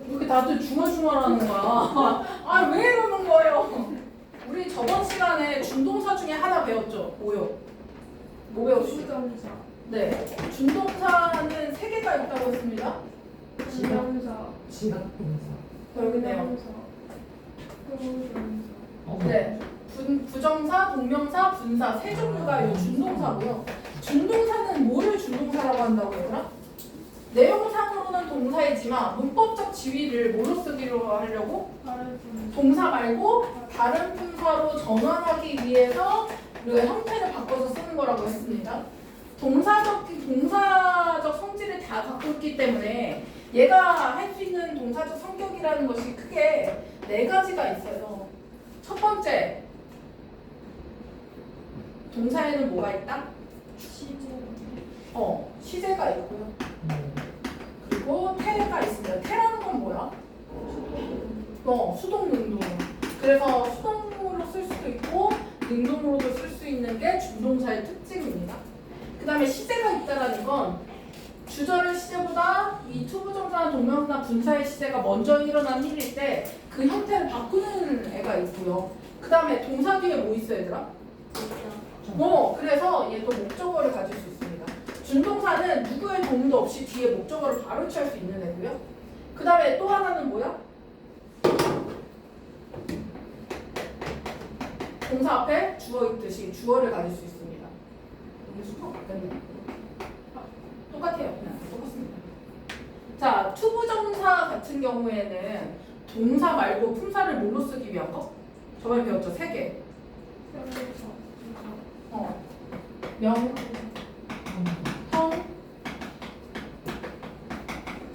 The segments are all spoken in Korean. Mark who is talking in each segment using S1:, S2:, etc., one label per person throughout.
S1: 이렇게 다들 중얼중얼하는 거야. 아, 왜 이러는 거예요? 우리 저번 시간에 준동사 중에 하나 배웠죠? 뭐요? 뭐 배웠죠?
S2: 수동사,
S1: 네. 준동사는 세 개가 있다고 했습니다.
S2: 지명사,
S3: 지각동사.
S1: 여기 있네요.
S2: 동명사, 부정사.
S1: 네. 부정사, 동명사, 분사 세 종류가 이 준동사고요. 준동사는 뭐를 준동사라고 한다고 얘들아? 내용상으로는 동사이지만 문법적 지위를 뭐로 쓰기로 하려고?
S2: 다른 동사.
S1: 동사 말고 다른 분사로 전환하기 위해서 그 형태를 바꿔서 쓰는 거라고 했습니다. 동사적 성질을 다 갖고 있기 때문에 얘가 할 수 있는 동사적 성격이라는 것이 크게 네 가지가 있어요. 첫 번째, 동사에는 뭐가 있다?
S2: 시제.
S1: 시제가 있고요. 그리고 태가 있습니다. 태라는 건 뭐야? 수동, 능동. 그래서 수동으로 쓸 수도 있고 능동으로도 쓸 수 있는 게 준동사의 특징입니다. 그 다음에 시제가 있다는 건 주절의 시제보다 이 투부정사나 동명사나 분사의 시제가 먼저 일어난 일일 때 그 형태를 바꾸는 애가 있고요. 그 다음에 동사 뒤에 뭐 있어 얘들아? 그래서 얘도 목적어를 가질 수 있습니다. 준동사는 누구의 도움도 없이 뒤에 목적어를 바로 취할 수 있는 애고요. 그 다음에 또 하나는 뭐야? 동사 앞에 주어 있듯이 주어를 가질 수 있습니다. 여기 순서 바뀌었네. 똑같아요. 그냥 똑같습니다. 자, 투부정사 같은 경우에는 동사 말고 품사를 뭘로 쓰기 위한 거? 저번에 배웠죠? 세 개. 명, 형,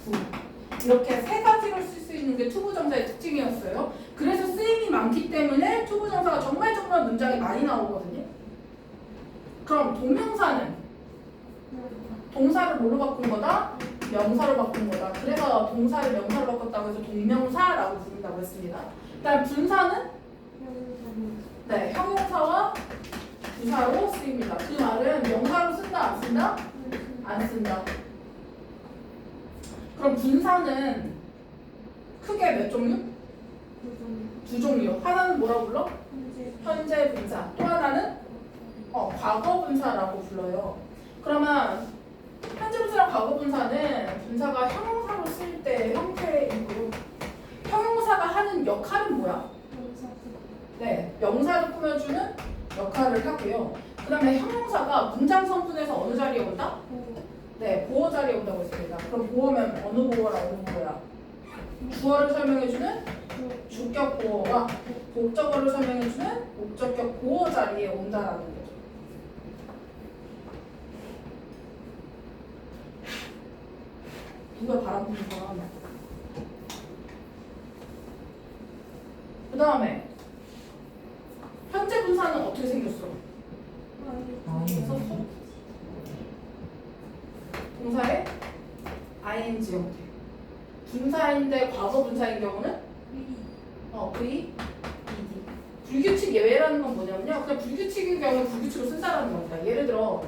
S1: 부. 이렇게 세 가지로 쓸 수 있는 게 투부정사의 특징이었어요. 그래서 쓰임이 많기 때문에 투부정사가 정말 문장이 많이 나오거든요. 그럼 동명사는 동사를 뭘로 바꾼 거다? 명사로 바꾼 거다. 그래서 동사를 명사로 바꿨다고 해서 동명사라고 부른다고 했습니다. 일단 분사는 네, 형용사와 부사로 쓰입니다. 그 말은 명사로 쓴다, 안 쓴다? 안 쓴다. 그럼 분사는 크게 몇 종류? 두 종류. 하나는 뭐라고 불러? 현재 분사. 또 하나는 과거 분사라고 불러요. 그러면 현재 분사랑 과거 분사는 분사가 형용사로 쓸 때 형태이고 형용사가 하는 역할은 뭐야? 네, 명사를 꾸며주는 역할을 하고요. 그 다음에 형용사가 문장 성분에서 어느 자리에 온다? 네, 보어 자리에 온다고 했습니다. 그럼 보어면 어느 보어라 어느 보어야? 주어를 설명해주는 주격 보어와 목적어를 설명해주는 목적격 보어 자리에 온다라는 거죠. 누가 바람 부는 사람? 그 다음에 현재 분사는 어떻게 생겼어? 썼어? 동사의 ing 형태. 분사인데 과거 분사인 경우는 V, ED. 불규칙 예외라는 건 뭐냐면요. 그냥 불규칙인 경우에 불규칙을 쓴다라는 겁니다. 예를 들어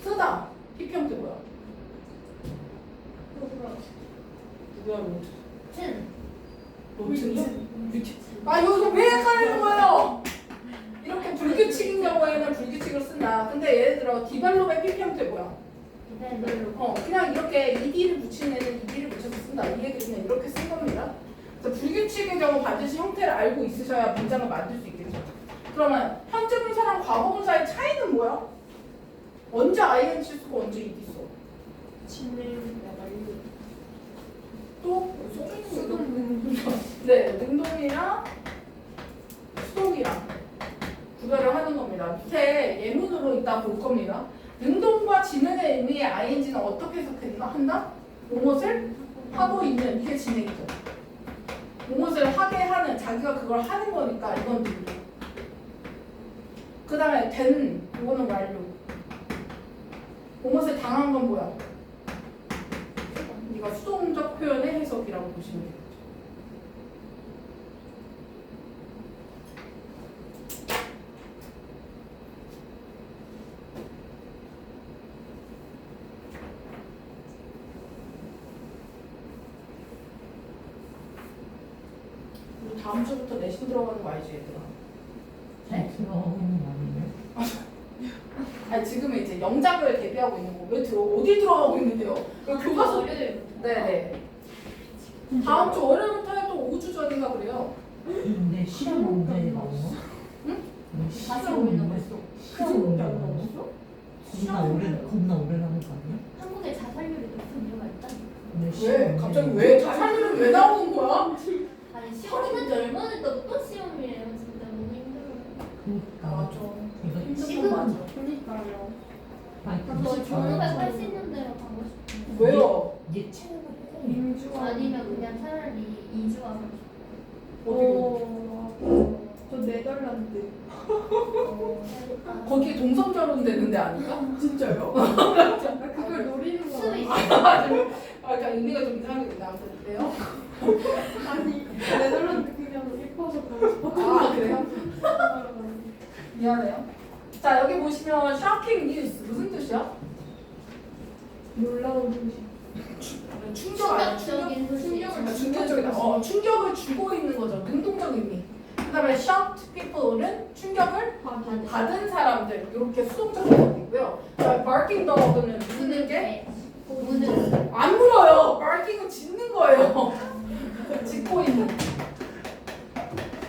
S1: 쓰다. PP 형태 뭐야? 누구야 로트? 로트요? 규칙. 여기서 왜 헷갈리는 거예요? 이렇게 불규칙인 경우에는 불규칙을 쓴다. 근데 예를 들어 디벨롭의 PP 형태 뭐야? 그냥 이렇게 ED를 붙인 애는 ED를 붙여서 쓴다. 이 얘기를 그냥 이렇게 쓴 겁니다. 그래서 불규칙인 경우 반드시 형태를 알고 있으셔야 문장을 만들 수 있겠죠. 그러면 현재 분사랑 과거 분사의 차이는 뭐야? 언제 ING 쓰고 언제 ED 써? 또 네, 능동이랑 수동이랑 구별을 하는 겁니다. 밑에 예문으로 이따 볼 겁니다. 능동과 지능의 의미의 ing는 어떻게 해석한다? 무엇을 하고 있는 이게 진행이죠. 무엇을 하게 하는 자기가 그걸 하는 거니까 이건 능동. 그 다음에 된 이거는 완료. 무엇을 당한 건 뭐야? 이거 수동적 표현의 해석이라고 보시면 돼요. 다음 주부터 내신 들어가는 거 알지 얘들아?
S3: 잘 들어가고 있는 거 아니에요?
S1: 아니 지금은 이제 영작을 대비하고 있는 거. 왜 어디 들어가고 있는데요? 교과서.
S2: 월요일.
S1: 네네. 다음 주 월요일부터 해도 5주 전인가 그래요.
S3: 근데 시험 언제 나오나?
S1: 응?
S2: 다시 오는 거 있어.
S3: 시험 언제 나오나? 겁나 오래 가는 거 아니야?
S2: 한국의 자살률이 높은 이유가 있다.
S3: 근데 시험
S1: 왜?
S3: 언제
S1: 갑자기
S3: 나오나?
S1: 왜? 자살률은 왜 나오는 거야?
S2: 아니 시험 끝난 지 얼마 됐다고 또 시험이에요. 진짜 너무 힘들어요.
S3: 그러니까
S1: 맞아.
S3: 이거
S1: 힘든 거 맞아.
S2: 그러니까요.
S3: 아니
S2: 저
S3: 진짜
S2: 졸업을 할수 있는 데로 가고 싶어요.
S1: 왜요?
S3: 얘 체력을 해.
S2: 민주화 아니면 그냥 차라리 이주하고
S1: 어디로?
S2: 저 네덜란드.
S1: 거기에 동성 결혼되는데 아닌가? 진짜요?
S2: 그걸 노리는 거
S1: 스위스. 약간 의미가 좀 이상하게 된다. 그래요?
S2: 아니 네덜란드 그냥 예뻐서 가고 싶어.
S1: 아 그래요? 미안해요. 자 여기 보시면 쇼킹 뉴스 무슨 뜻이야?
S2: 놀라운 소식.
S1: 충격 아니야?
S2: 충격적인 소식.
S1: 충격적이다. 충격을 주고 있는 거죠. 능동적 의미. 그다음에 shocked people는 충격을 받은 사람들 이렇게 수동적 해석이고요. barking dog는 무는 게?
S2: 문은
S1: 안 물어요. barking은 짖는 거예요. 짖고 있는.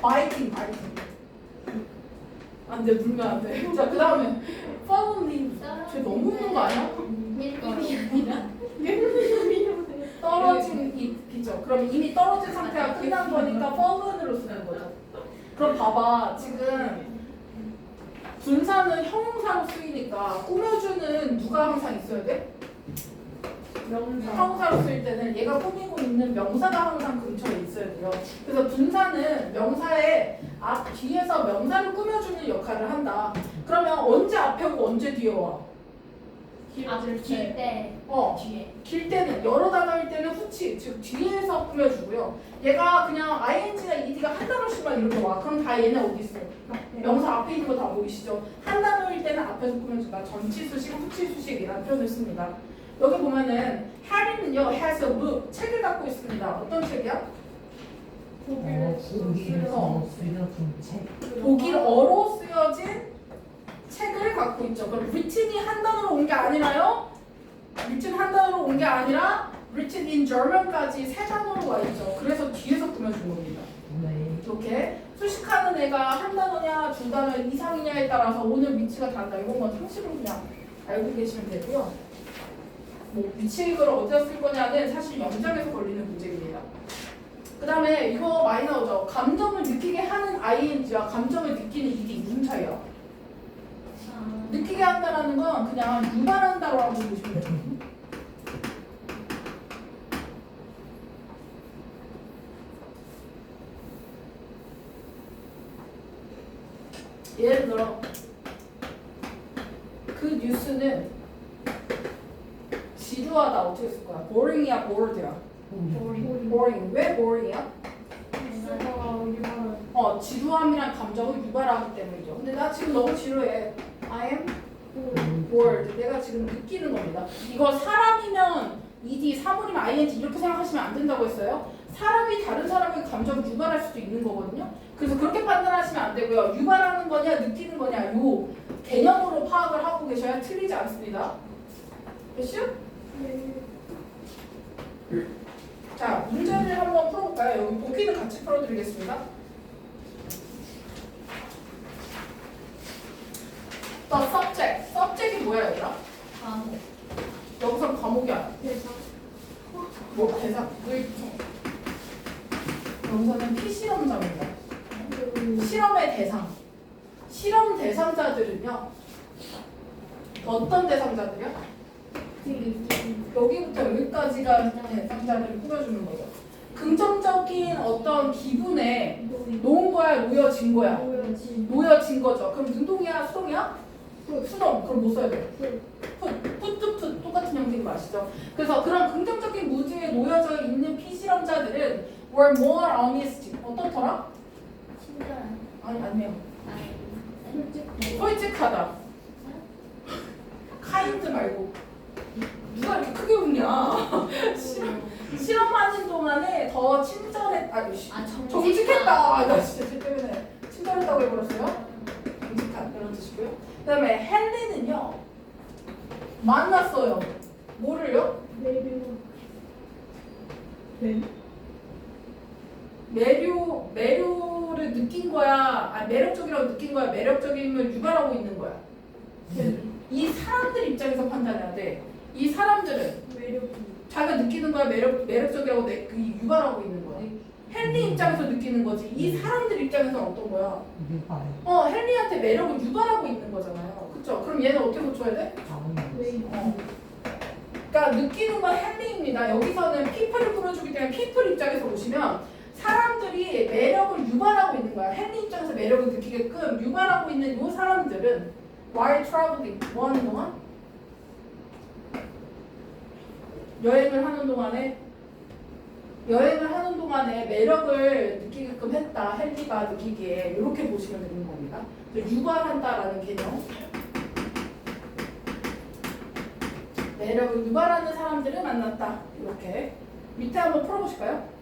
S1: biting. 안 돼, 물면 안 돼. 자, 그 다음에 fallen leaf. 쟤 너무 우는 거 아니야?
S2: 이름이 아니라
S1: 떨어진 잎이죠. 그럼 이미 떨어진 상태가 끝난 거니까 fallen으로 쓰는 거죠. 그럼 봐봐. 지금 분사는 형용사로 쓰이니까 꾸며주는 누가 항상 있어야 돼?
S2: 명사.
S1: 형용사로 쓰일 때는 얘가 꾸미고 있는 명사가 항상 근처에 있어야 돼요. 그래서 분사는 명사의 앞 뒤에서 명사를 꾸며주는 역할을 한다. 그러면 언제 앞에 오고 언제 뒤에 와?
S2: 때 뒤에.
S1: 길 때는 여러 단어일 때는 후치 즉 뒤에서 꾸며주고요. 얘가 그냥 ing나 ed가 한 단어씩만 이렇게 와. 그럼 다 얘네 어디 있어요? 명사 앞에 있는 거 다 보이시죠? 한 단어일 때는 앞에서 꾸며준다. 전치수식, 후치수식이라는 표현을 씁니다. 여기 보면은 하리는요 has a book 책을 갖고 있습니다. 어떤 책이야?
S3: 독일에서 쓰여진 책.
S1: 독일어로 쓰여진 책을 갖고 있죠. 그럼 written이 한 단어로 온 게 아니라요. written 한 단어로 온 게 아니라 written in German까지 세 단어로 와 있죠. 그래서 뒤에서 꾸며준 겁니다.
S3: 네.
S1: 이렇게 수식하는 애가 한 단어냐 두 단어 이상이냐에 따라서 오늘 위치가 다르다. 이런 건 상식으로 그냥 알고 계시면 되고요. 뭐 위치를 어디다 쓸 거냐는 사실 영장에서 걸리는 문제입니다. 그 다음에 이거 많이 나오죠. 감정을 느끼게 하는 ing와 감정을 느끼는 ed이 무슨 차이야? 느끼게 한다라는 건 그냥 유발한다라고 보시면 돼요. 예를 들어 그 뉴스는 지루하다 어떻게 쓸 거야? boring이야, bored야? boring. 왜 boring이야? 지루함이란 감정을 유발하기 때문이죠. 근데 나 지금 너무 지루해. I am bored. 내가 지금 느끼는 겁니다. 이거 사람이면 ed, 사물이면 ing 이렇게 생각하시면 안 된다고 했어요. 사람이 다른 사람의 감정을 유발할 수도 있는 거거든요. 그래서 그렇게 판단하시면 안 되고요. 유발하는 거냐 느끼는 거냐 요 개념으로 파악을 하고 계셔야 틀리지 않습니다. 됐죠? 자, 문제를 한번 풀어볼까요? 여기 보기는 같이 풀어드리겠습니다. The subject. subject이 뭐야, 얘들아?
S2: 과목.
S1: 여기서 과목이야.
S2: 대상.
S1: 뭐, 대상. 여기서는 피실험자입니다. 실험의 대상. 실험 대상자들은요. 어떤 대상자들이야? 여기부터 여기까지가 대상자들을 꾸며주는 거죠. 긍정적인 어떤 기분에 놓은 거야, 놓여진 거야? 놓여진 거죠. 그럼 능동이야, 수동이야? 수동. 그럼 뭐 써야 돼? 풋. 똑같은 형태인 거 아시죠? 그래서 그런 긍정적인 무드에 놓여져 있는 피실험자들은 were more honest. 어떻더라?
S2: 친절한.
S1: 아니에요.
S2: 솔직히.
S1: 솔직하다. kind 말고. 누가 이렇게 크게 웃냐? 실험하는 동안에 더 친절했다.
S2: 정직한.
S1: 정직했다. 나 진짜 쟤 때문에 친절했다고 해버렸어요. 정직한 그런 뜻이고요. 그다음에 헨리는요 만났어요. 뭐를요?
S3: 네.
S1: 매료를 느낀 거야. 아 매력적이라고 느낀 거야. 매력적임을 유발하고 있는 거야. 이 사람들 입장에서 판단해야 돼. 이 사람들은 자기가 느끼는 거야. 매력적이라고 유발하고 있는 거야. 헨리 입장에서 느끼는 거지. 이 사람들 입장에서는 어떤 거야?
S3: 유발.
S1: 헨리한테 매력을 유발하고 있는 거잖아요. 그쵸? 그럼 얘는 어떻게 고쳐야 돼? 그러니까 느끼는 건 헨리입니다. 여기서는 피플을 풀어주기 때문에 피플 입장에서 보시면 사람들이 매력을 유발하고 있는 거야. 헨리 입장에서 매력을 느끼게끔 유발하고 있는 이 사람들은 while traveling, 뭐 하는 동안? 여행을 하는 동안에 매력을 느끼게끔 했다. 헨리가 느끼기에 이렇게 보시면 되는 겁니다. 유발한다라는 개념. 매력을 유발하는 사람들을 만났다. 이렇게 밑에 한번 풀어보실까요?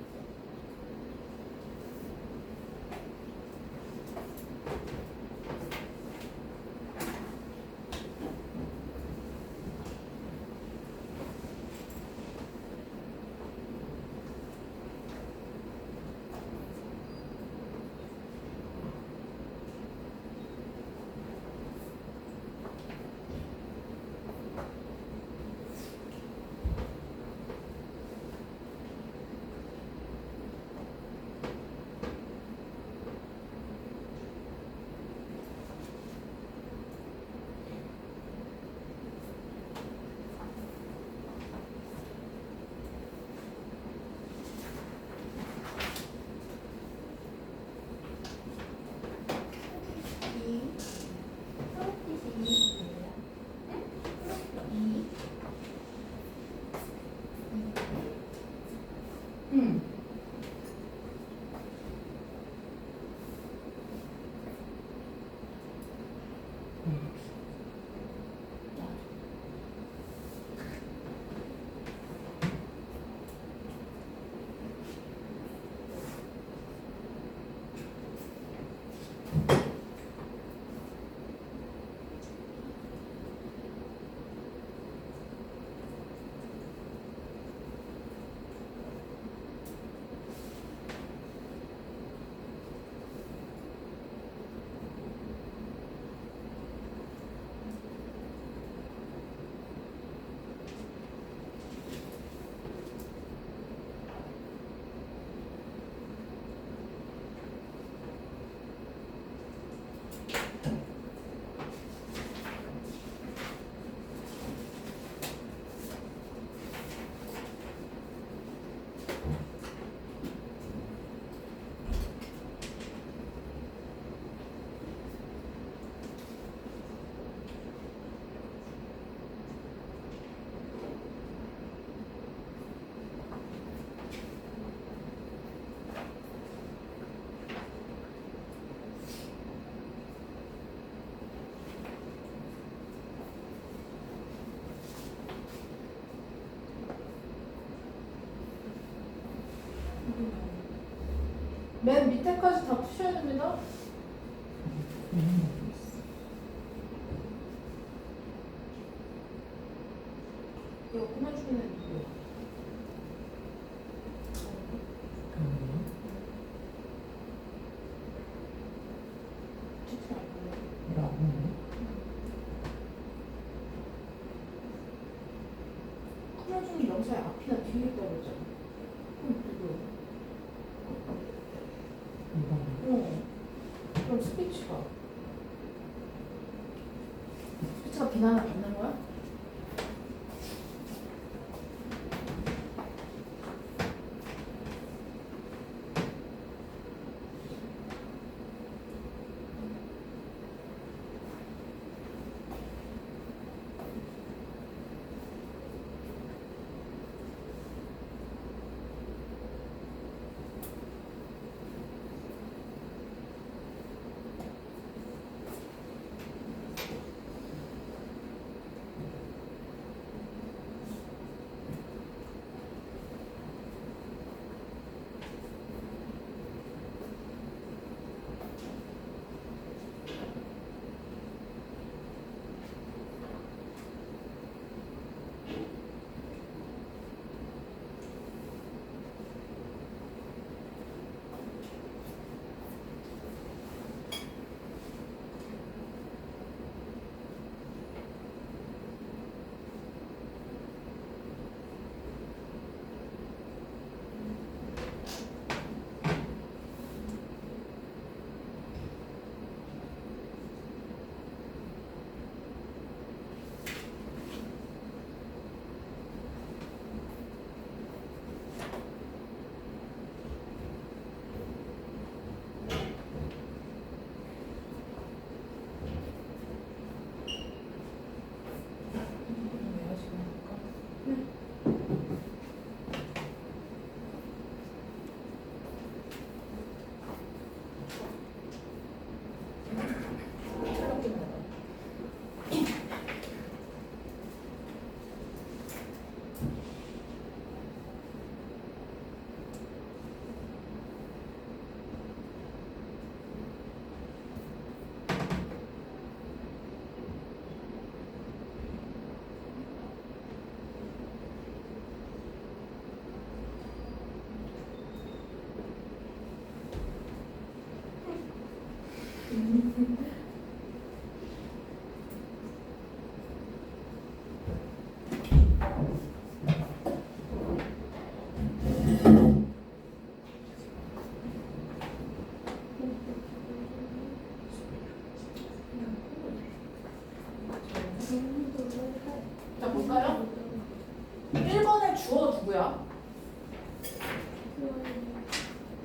S1: 맨 밑에까지 다 푸셔야 됩니다. 이거 꾸며주는 애 누구야? 채팅 안 보내. 꾸며주는 영상의 앞이나 뒤에 있다고 했잖아. 그럼 누구야? 그럼 스피치가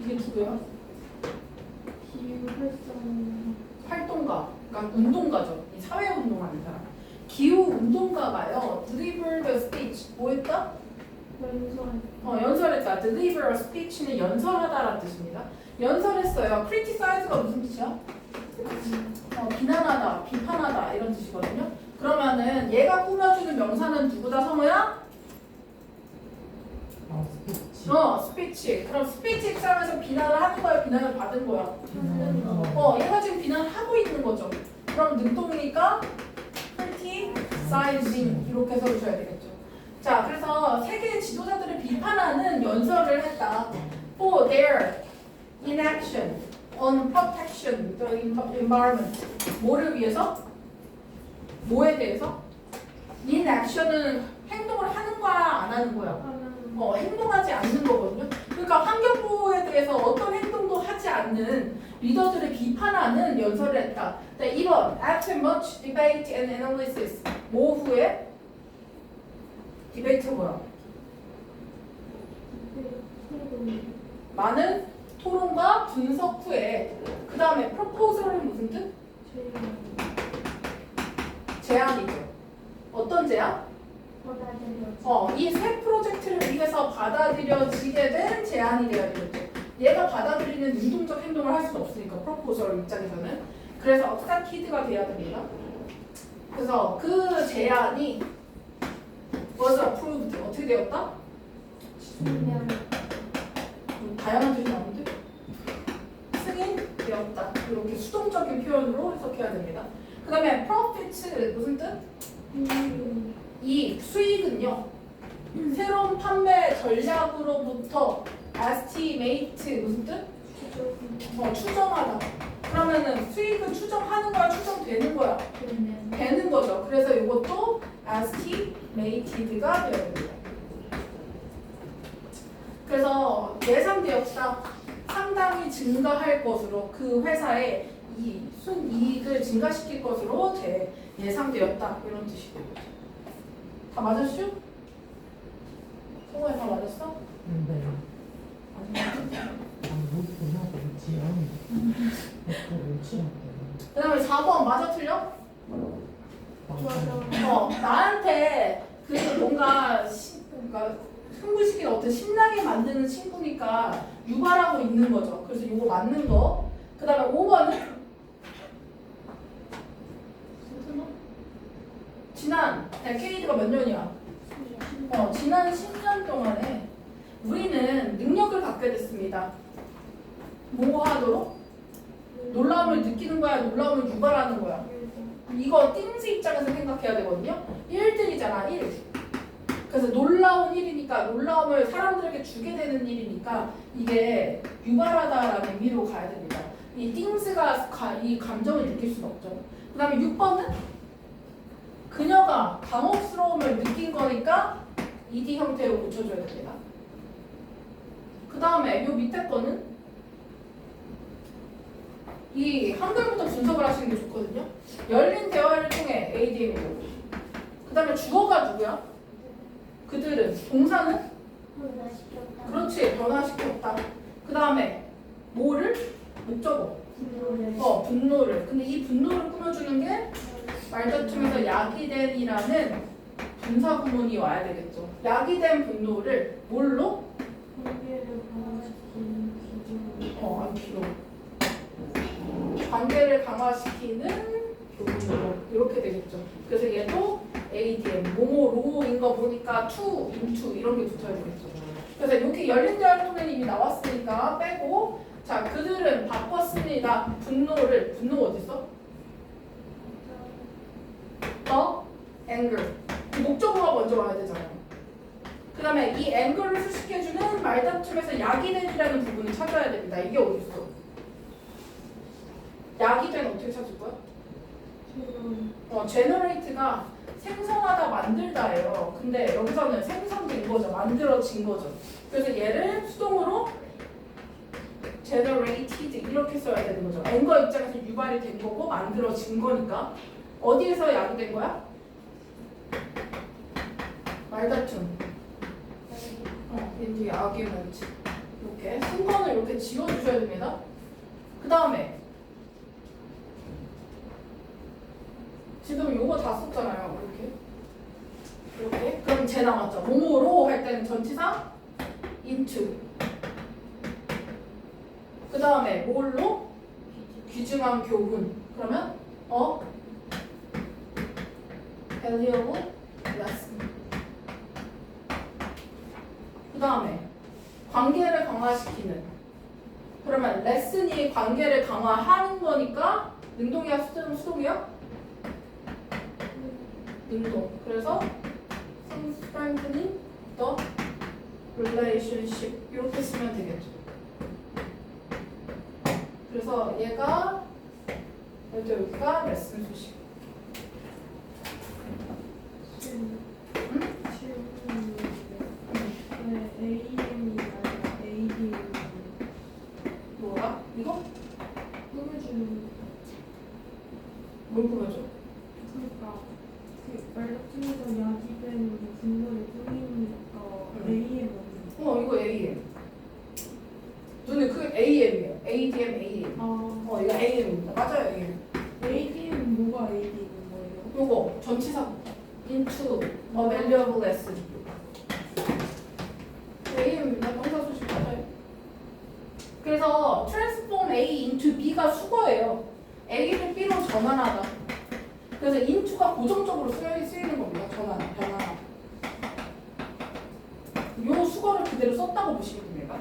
S1: 이게 누구야?
S2: 기후 활성.
S1: 활동가, 그러니까 운동가죠. 이 사회 운동하는 사람. 기후 운동가가요. deliver the speech. 뭐 했다?
S2: 연설.
S1: 연설했다. deliver a speech는 연설하다라는 뜻입니다. 연설했어요. criticize가 무슨 뜻이야? 비난하다, 비판하다 이런 뜻이거든요. 그러면은 얘가 꾸며주는 명사는 누구다, 성우야?
S3: 스피치.
S1: 스피치. 그럼 스피치 입장에서 비난을 하는 거야, 비난을 받은 거야? 얘가 지금 비난을 하고 있는 거죠. 그럼 능동이니까 criticizing 이렇게 써주셔야 되겠죠. 자, 그래서 세계 지도자들을 비판하는 연설을 했다. For their inaction on protection the environment. 뭐를 위해서? 뭐에 대해서? inaction은 행동을 하는 거야, 안 하는 거야? 행동하지 않는 거거든요. 그러니까 환경보호에 대해서 어떤 행동도 하지 않는 리더들을 비판하는 연설을 했다. 네, 2번. After much debate and analysis. 뭐 후에? 디베이트 뭐야? 많은 토론과 분석 후에 그 다음에 proposal은 무슨 뜻? 제안이죠. 어떤 제안? 이 새 프로젝트를 위해서 받아들여지게 된 제안이 되어야 되겠죠. 얘가 받아들이는 능동적 행동을 할 수는 없으니까 프로포설 입장에서는. 그래서 accepted가 돼야 됩니다. 그래서 그 제안이 was approved. 어떻게 되었다? 다양한 뜻이 나오는데? 승인되었다. 이렇게 수동적인 표현으로 해석해야 됩니다. 그 다음에 profit 무슨 뜻? 이 수익은요. 새로운 판매 전략으로부터 estimate 무슨 뜻? 추정하다. 그러면은 수익은 추정하는 거야, 추정되는 거야? 되는 거죠. 그래서 이것도 estimated가 되어야 됩니다. 그래서 예상되었다. 상당히 증가할 것으로 그 회사의 이 순이익을 증가시킬 것으로 예상되었다. 이런 뜻이고. 다 맞았슈? 성우야 다 맞았어?
S3: 네.
S1: 그 다음에 4번 맞아 틀려? 나한테 그 뭔가 그러니까 흥분시키는 어떤 신나게 만드는 친구니까 유발하고 있는 거죠. 그래서 이거 맞는 거. 그 다음에 5번은 지난 데케이드가 몇 년이야? 지난 10년 동안에 우리는 능력을 갖게 됐습니다. 뭐 하도록? 놀라움을 느끼는 거야? 놀라움을 유발하는 거야? 이거 띵스 입장에서 생각해야 되거든요. 1들이잖아, 1. 그래서 놀라운 일이니까 놀라움을 사람들에게 주게 되는 일이니까 이게 유발하다라는 의미로 가야 됩니다. 이 띵스가 이 감정을 느낄 수는 없죠. 그 다음에 6번은 그녀가 당혹스러움을 느낀 거니까 ed 형태로 고쳐줘야 됩니다. 그 다음에 요 밑에 거는 이 한글부터 분석을 하시는 게 좋거든요. 열린 대화를 통해 ADM이고 그 다음에 주어가 누구야? 그들은. 동사는? 그렇지. 변화시켰다. 그 다음에 뭐를? 목적어. 분노를. 근데 이 분노를 꾸며주는 게 말다툼에서 야기된이라는 분사 구문이 와야 되겠죠. 야기된 분노를 뭘로? 기록. 관계를 강화시키는 교훈으로 이렇게 되겠죠. 그래서 얘도 ADM, 뭐뭐로인 거 보니까 to, into 이런 게 붙어야 되겠죠. 그래서 이렇게 열린 대화를 통해 이미 나왔으니까 빼고 자 그들은 바꿨습니다. 분노 어디 있어? anger. 목적어가 먼저 와야 되잖아요. 그 다음에 이 anger를 수식해주는 말다툼에서 야기된이라는 부분을 찾아야 됩니다. 이게 어디 있어? 야기된 어떻게 찾을 거야? generate가 생성하다 만들다예요. 근데 여기서는 생성된 거죠. 만들어진 거죠. 그래서 얘를 수동으로 generated 이렇게 써야 되는 거죠. anger 입장에서 유발이 된 거고 만들어진 거니까 어디에서 야기된 거야? 말다툼. in the argument. 이렇게 순번을 이렇게 이렇게 지워주셔야 됩니다. 그 다음에 지금 요거 다 썼잖아요. 이렇게. 그럼 제 남았죠. 뭐뭐로 할 때는 전치사 into. 그 다음에 뭘로? 귀중한 교훈. 그러면 valuable lesson. 그 다음에 관계를 강화시키는. 그러면 lesson이 관계를 강화하는 거니까 능동이야 수동이야? 능동. 그래서 strengthening the relationship 이렇게 쓰면 되겠죠. 그래서 얘가 여기가 레슨 수식.
S4: 왜 AM이 아니라 ADM
S1: 뭐가? 이거?
S4: 꾸며주는
S1: 뭘 꾸며줘?
S4: 그러니까 그 말같은에서 야기된 분노를 꾸미니까 AM
S1: 이거 AM. 눈에 그 AM이에요. ADM, AM.
S4: 아
S1: 이거 AM입니다. 맞아요, AM.
S4: ADM 뭐가 ADM 뭐예요?
S1: 요거 전치사 into a valuable lesson. AM입니다. 동사 수식 맞아요. 그래서 transform A into B가 수거예요. A를 B로 전환하다. 그래서 into가 고정적으로 쓰이는 겁니다. 변환. 요 수거를 그대로 썼다고 보시면 됩니다.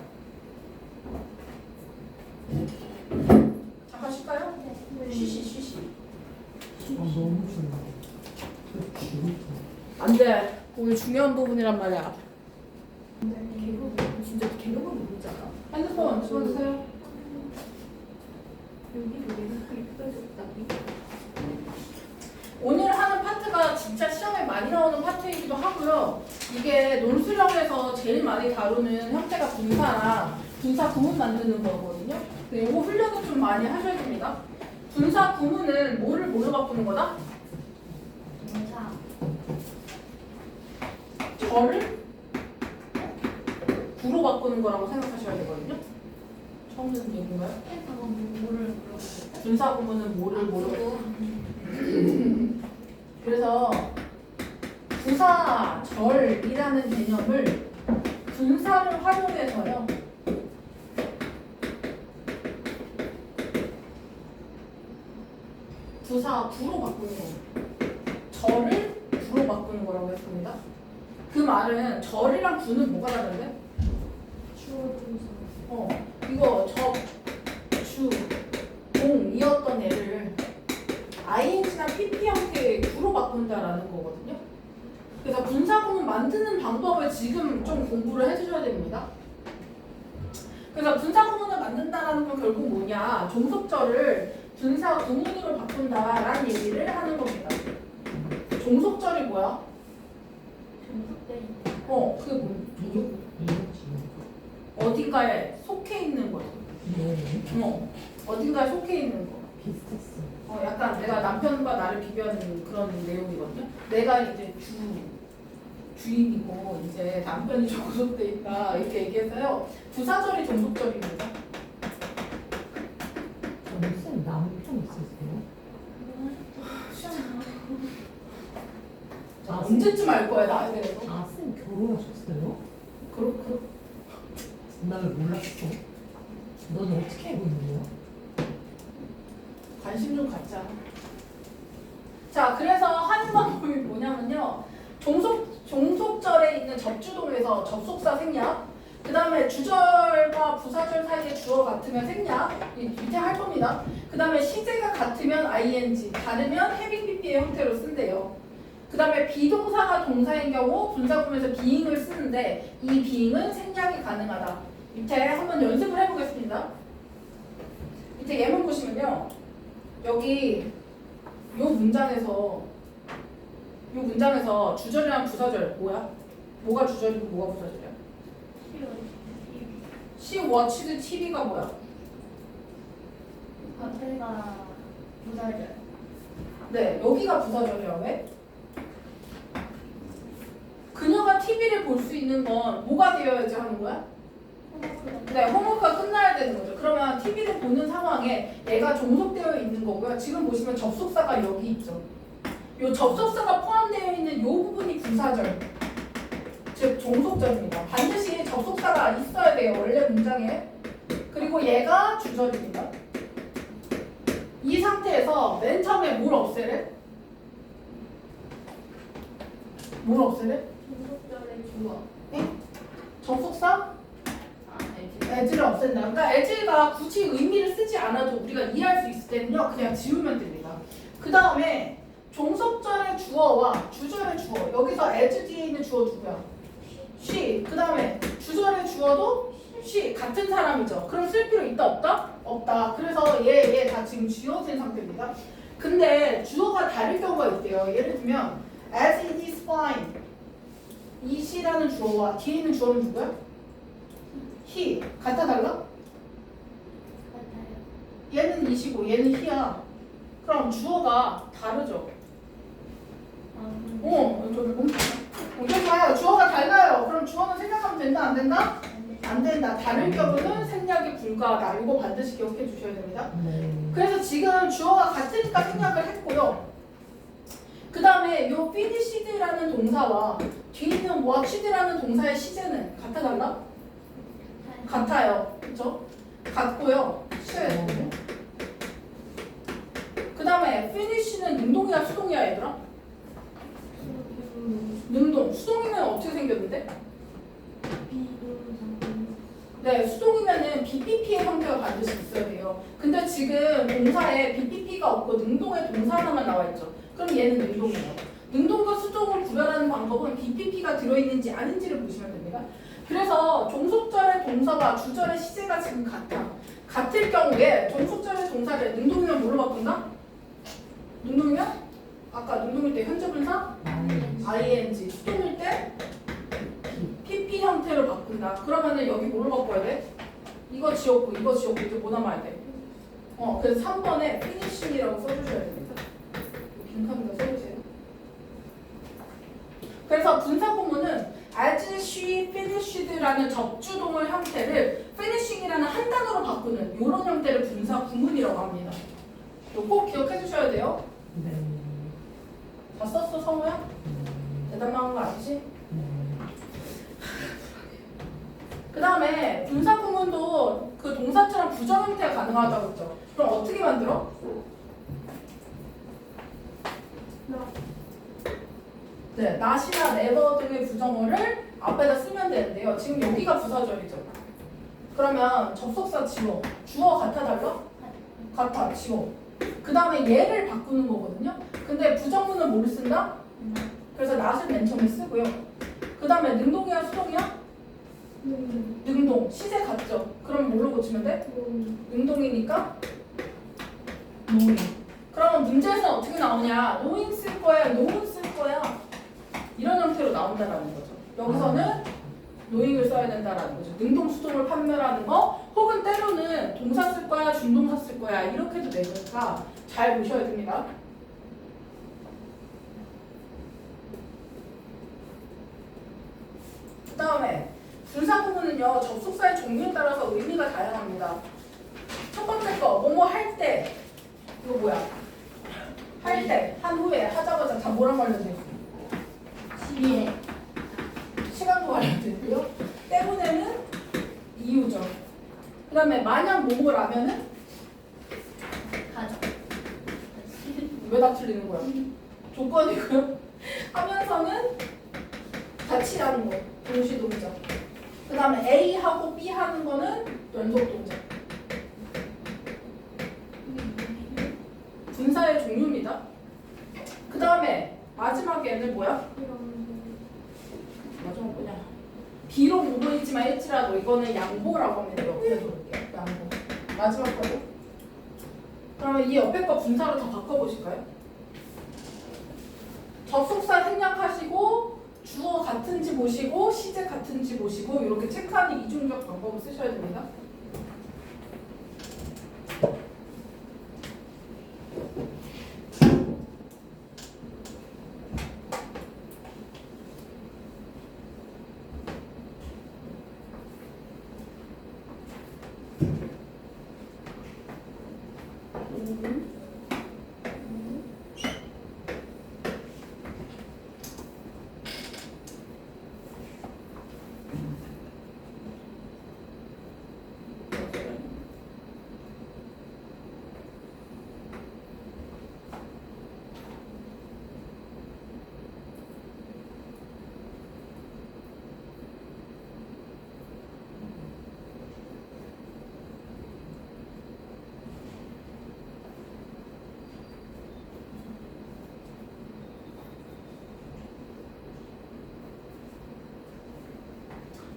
S1: 잠깐 쉴까요? 쉬시.
S3: 너무 좋아. 저
S1: 안 돼. 오늘 중요한 부분이란 말이야.
S2: 진짜 개그맨 누구잖아.
S1: 핸드폰 집어주세요.
S2: 여기도 내가 이뻐졌다.
S1: 오늘 하는 파트가 진짜 시험에 많이 나오는 파트이기도 하고요. 이게 논술형에서 제일 많이 다루는 형태가 분사나 분사 구문 만드는 거거든요. 근데 이거 훈련을 좀 많이 하셔야 됩니다. 분사 구문은 뭐를 뭘로 바꾸는 거다?
S2: 동사.
S1: 저를 구로 바꾸는 거라고 생각하셔야 되거든요. 처음 듣는 얘기인가요?
S2: 해서 뭐를 물어보겠다.
S1: 분사 구문은 뭐를 뭐로 그래서 부사절이라는 개념을 분사를 활용해서요. 부사 구로 바꾸는 거예요. 절을 구로 바꾸는 거라고 했습니다. 그 말은 절이랑 구는 뭐가 다른데?
S4: 주어 동사
S1: 이거 적, 주, 공이었던 애를 ing나 pp 형태의 구로 바꾼다라는 거거든요. 그래서 분사구문 만드는 방법을 지금 좀 공부를 해주셔야 됩니다. 그래서 분사구문을 만든다라는 건 결국 뭐냐? 종속절을 분사구문으로 바꾼다라는 얘기를 하는 겁니다. 종속절이 뭐야?
S2: 종속돼 있는.
S1: 그게 뭐? 어딘가에 속해 있는 거죠. 어딘가에 속해 있는 거.
S3: 비슷했어.
S1: 약간 내가 남편과 나를 비교하는 그런 내용이거든요. 내가 이제 주인이고 이제 남편이 종속돼 있다 이렇게 얘기해서요. 부사절이 종속절입니다.
S3: 무슨 남편 있으세요?
S1: 언제쯤 알 거야 나에 대해서?
S3: 쌤 결혼하셨어요?
S1: 그렇고
S3: 나 왜 몰랐어? 넌 어떻게 알고 있는 거야?
S1: 관심 좀 갖자. 자, 그래서 하는 방법이 뭐냐면요. 종속절에 있는 접주동에서 접속사 생략, 그 다음에 주절과 부사절 사이에 주어 같으면 생략, 이 밑에 할 겁니다. 그 다음에 시제가 같으면 ing, 다르면 having pp의 형태로 쓴대요. 그 다음에 비동사가 동사인 경우 분사구문에서 being을 쓰는데 이 being은 생략이 가능하다. 밑에 한번 연습을 해보겠습니다. 밑에 예문 보시면요. 여기 요 문장에서 주절이랑 부사절 뭐야? 뭐가 주절이고 뭐가 부사절이야? she watched TV가 뭐야?
S2: 겉에가 부사절.
S1: 네, 여기가 부사절이야. 왜? 그녀가 TV를 볼 수 있는 건 뭐가 되어야지 하는 거야?
S2: 호모플러스.
S1: 네, 홈워크가 끝나야 되는 거죠. 그러면 TV를 보는 상황에 얘가 종속되어 있는 거고요. 지금 보시면 접속사가 여기 있죠. 요 접속사가 포함되어 있는 요 부분이 분사절, 즉 종속절입니다. 반드시 접속사가 있어야 돼요. 원래 문장에. 그리고 얘가 주절입니다. 이 상태에서 맨 처음에 뭘 없애래? 뭘 없애래?
S2: 종속절의 주어.
S1: 접속사?
S2: 알지?
S1: 애지를 없앤다. 그러니까 애지가 굳이 의미를 쓰지 않아도 우리가 이해할 수 있을 때는요. 그냥 지우면 됩니다. 그 다음에 종속절의 주어와 주절의 주어. 여기서 애지 뒤에 있는 주어 누구야? she. 그 다음에 주절의 주어도 she. 같은 사람이죠. 그럼 쓸 필요 있다 없다? 없다. 그래서 얘 다 지금 지워진 상태입니다. 근데 주어가 다를 경우가 있대요. 예를 들면 as it is fine. 이 she라는 주어와 뒤에 있는 주어는 누구야? he. 같아 달라?
S2: 같아요.
S1: 얘는 이시고 얘는 he야. 그럼 주어가 다르죠. 저기 옮겨 봐요. 주어가 달라요. 그럼 주어는 생략하면 된다 안 된다? 안 된다. 다를 경우는 생략이 불가하다. 이거 반드시 기억해 주셔야 됩니다.
S3: 네.
S1: 그래서 지금 주어가 같으니까 생략을 했고요. 그 다음에 요 finished라는 동사와 뒤에 있는 watched라는 동사의 시제는 같아 달라? 같아요. 그쵸? 같고요. 쉬어야 되거든요. 그 다음에 finish는 능동이야 수동이야 얘들아? 능동. 수동이면 어떻게 생겼는데? 네, 수동이면은 BPP의 형태가 반드시 있어야 돼요. 근데 지금 동사에 BPP가 없고 능동의 동사 하나만 나와 있죠. 그럼 얘는 능동이에요. 능동과 수동을 구별하는 방법은 BPP가 들어있는지 아닌지를 보시면 됩니다. 그래서 종속절의 동사와 주절의 시제가 지금 같아. 같을 경우에 종속절의 동사를 능동이면 뭐로 바꾼다? 능동이면? 아까 능동일 때 현재 분사? ing. 수동일 때? PP 형태로 바꾼다. 그러면은 여기 뭘로 바꿔야 돼? 이거 지웠고 이거 지웠고 이제 뭐 남아야 돼? 그래서 3번에 finishing이라고 써주셔야 됩니다. 빈칸에다 써주세요. 그래서 분사 구문은 as she finished라는 접주동을 형태를 finishing이라는 한 단어로 바꾸는 이런 형태를 분사 구문이라고 합니다. 이거 꼭 기억해 주셔야 돼요.
S3: 네.
S1: 다 썼어 성우야? 대단한 거 아니지? 그 다음에 분사 구문도 그 동사처럼 부정 형태가 가능하다고 했죠. 그럼 어떻게 만들어? 네, not이나 never 등의 부정어를 앞에다 쓰면 되는데요. 지금 여기가 부사절이죠. 그러면 접속사 지워. 주어 같아 달라? 같아. 지워. 그 다음에 얘를 바꾸는 거거든요. 근데 부정문은 뭘 쓴다? 그래서 not을 맨 처음에 쓰고요. 그 다음에 능동이야 수동이야? 능동. 시제 같죠? 그럼 뭘로 고치면 돼? 능동이니까 knowing. 그러면 문제에서 어떻게 나오냐? knowing 쓸 거야? knowing 쓸 거야? 이런 형태로 나온다는 거죠. 여기서는 knowing을 써야 된다는 거죠. 능동, 수동을 판별하는 거 혹은 때로는 동사 쓸 거야? 준동사 쓸 거야? 이렇게도 되니까 잘 보셔야 됩니다. 그 다음에 분사 구문은요. 접속사의 종류에 따라서 의미가 다양합니다. 첫 번째 거 뭐뭐 할 때 이거 뭐야? 할 때, 한 후에, 하자마자 다 뭐랑 관련돼?
S2: 시에
S1: 시간과 관련되고요. 때문에는 이유죠. 그 다음에 만약 뭐뭐라면은
S2: 가져.
S1: 왜 다 틀리는 거야? 조건이고요. 하면서는 같이 하는 거, 동시 동작. 그 다음에 A하고 B 하는 거는 연속 동작. 분사의 종류입니다. 그 다음에 마지막에는 뭐야? 마지막 뭐냐? 비록 무문이지만 일지라도 이거는 양보라고 하면 돼요. 옆에 놓을게요. 양보. 마지막 거고. 그러면 이 옆에 거 분사로 다 바꿔보실까요? 접속사 생략하시고 주어 같은지 보시고 시제 같은지 보시고 이렇게 체크하는 이중적 방법을 쓰셔야 됩니다. 5분.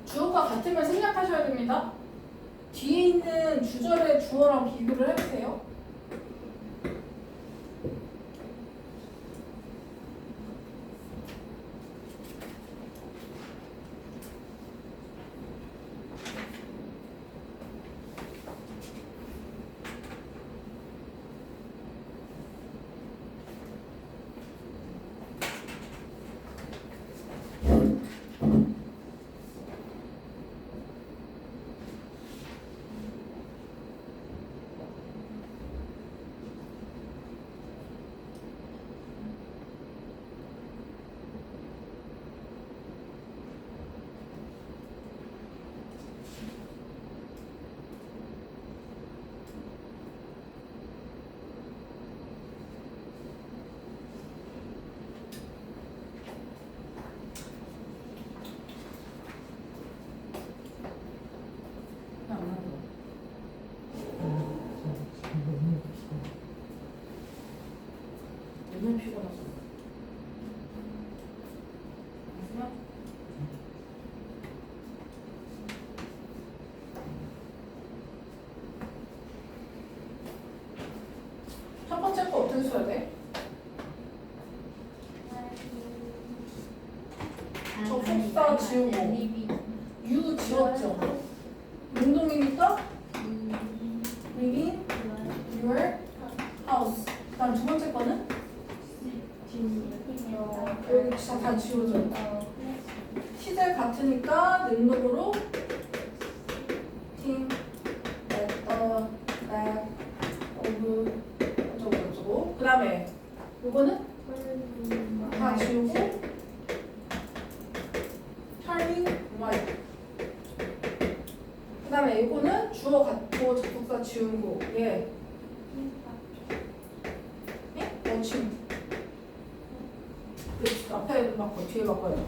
S1: 주어가 같으면 생략하셔야 됩니다. 뒤에 있는 주절의 주어랑 비교를 해보세요. 너무 피곤하죠. 첫 번째 거 어떻게 써야 돼? 접속사 지우고 유 지웠죠. 운동이니까 living your house. 다음 두 번째 거는 여기 다 지워져. 시제 같으니까 능동으로 think at the back of 어쩌고 그 다음에 요거는 다 지우고 turning right. 그 다음에 이거는 주어 같고 접속사 지우고 얘 지금 앞에 바꿔 뒤에 바꿔요.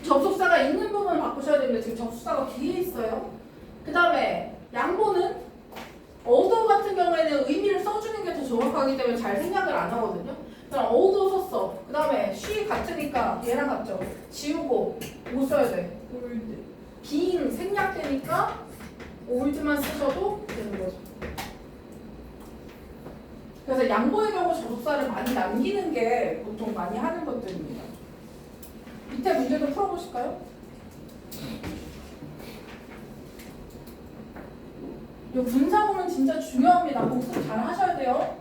S1: 접속사가 있는 부분을 바꾸셔야 됩니다. 지금 접속사가 뒤에 있어요. 그 다음에 양보는 although 같은 경우에는 의미를 써주는 게 더 정확하기 때문에 잘 생각을 안 하거든요. 그럼 although 썼어. 그 다음에 she 같으니까 얘랑 같죠. 지우고 뭐 써야 돼?
S4: 골드.
S1: being 생략되니까 old만 쓰셔도 되는 거죠. 그래서 양보의 경우 접속사를 많이 남기는 게 보통 많이 하는 것들입니다. 밑에 문제도 풀어보실까요? 이 분사구문 진짜 중요합니다. 복습 잘 하셔야 돼요.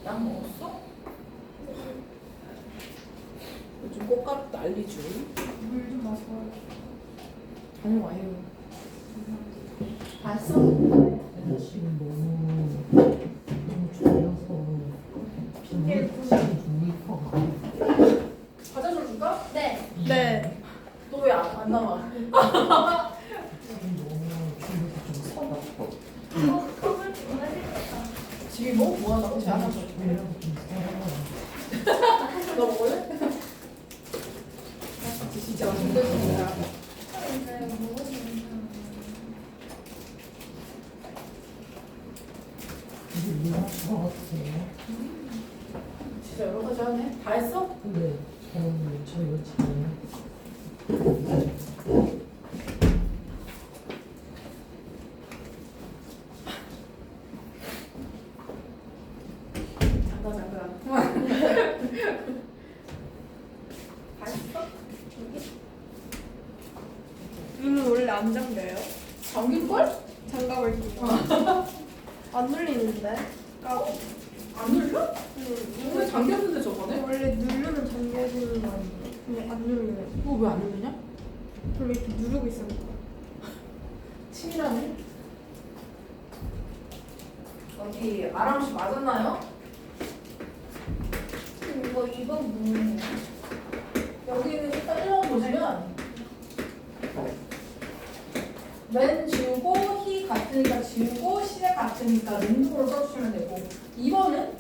S1: 약 먹었어? 요즘 꽃가루 난리죠.
S4: 물좀 마셔요.
S1: 다녀와요. 봤어?
S3: 내가 지금 너무 졸려서 비밀퍼가
S1: 과자 좀 줄까?
S2: 네.
S4: 네.
S1: 너 왜 안 나와?
S3: 지금 너무 졸려서 좀 서러.
S2: 컵을 좋아하겠다.
S1: 집이 뭐 한다고? 쟤 하나 줘.
S3: 졸려서 좀 서러.
S1: 너 먹을래? 진짜 힘들습니다.
S2: 있어요. 먹으시면
S3: 이게 뭐가 좋아 같아.
S1: 진짜 여러 가지 하네. 다 했어?
S3: 근데 저 이거 잘해요.
S1: 잠깐. 다 했어?
S4: 눈은 원래 안 잠겨요?
S1: 잠길걸?
S4: 장갑을 끼고. 안 눌리는데? 까고.
S1: 안 눌려? 왜 잠겼는데 저번에?
S4: 원래 누르면 잠겨지는 거 아니에요? 근데 안 눌려요.
S1: 이거 왜 안 눌리냐?
S4: 그럼 이렇게 누르고 있으니까.
S1: 치밀하네. 어디 아람씨 맞았나요?
S2: 이거 뭐예요?
S1: 여기는 일단 1번 보시면 when 지우고 he 같으니까 지우고 시제 같으니까 능동으로 써주시면 되고 2번은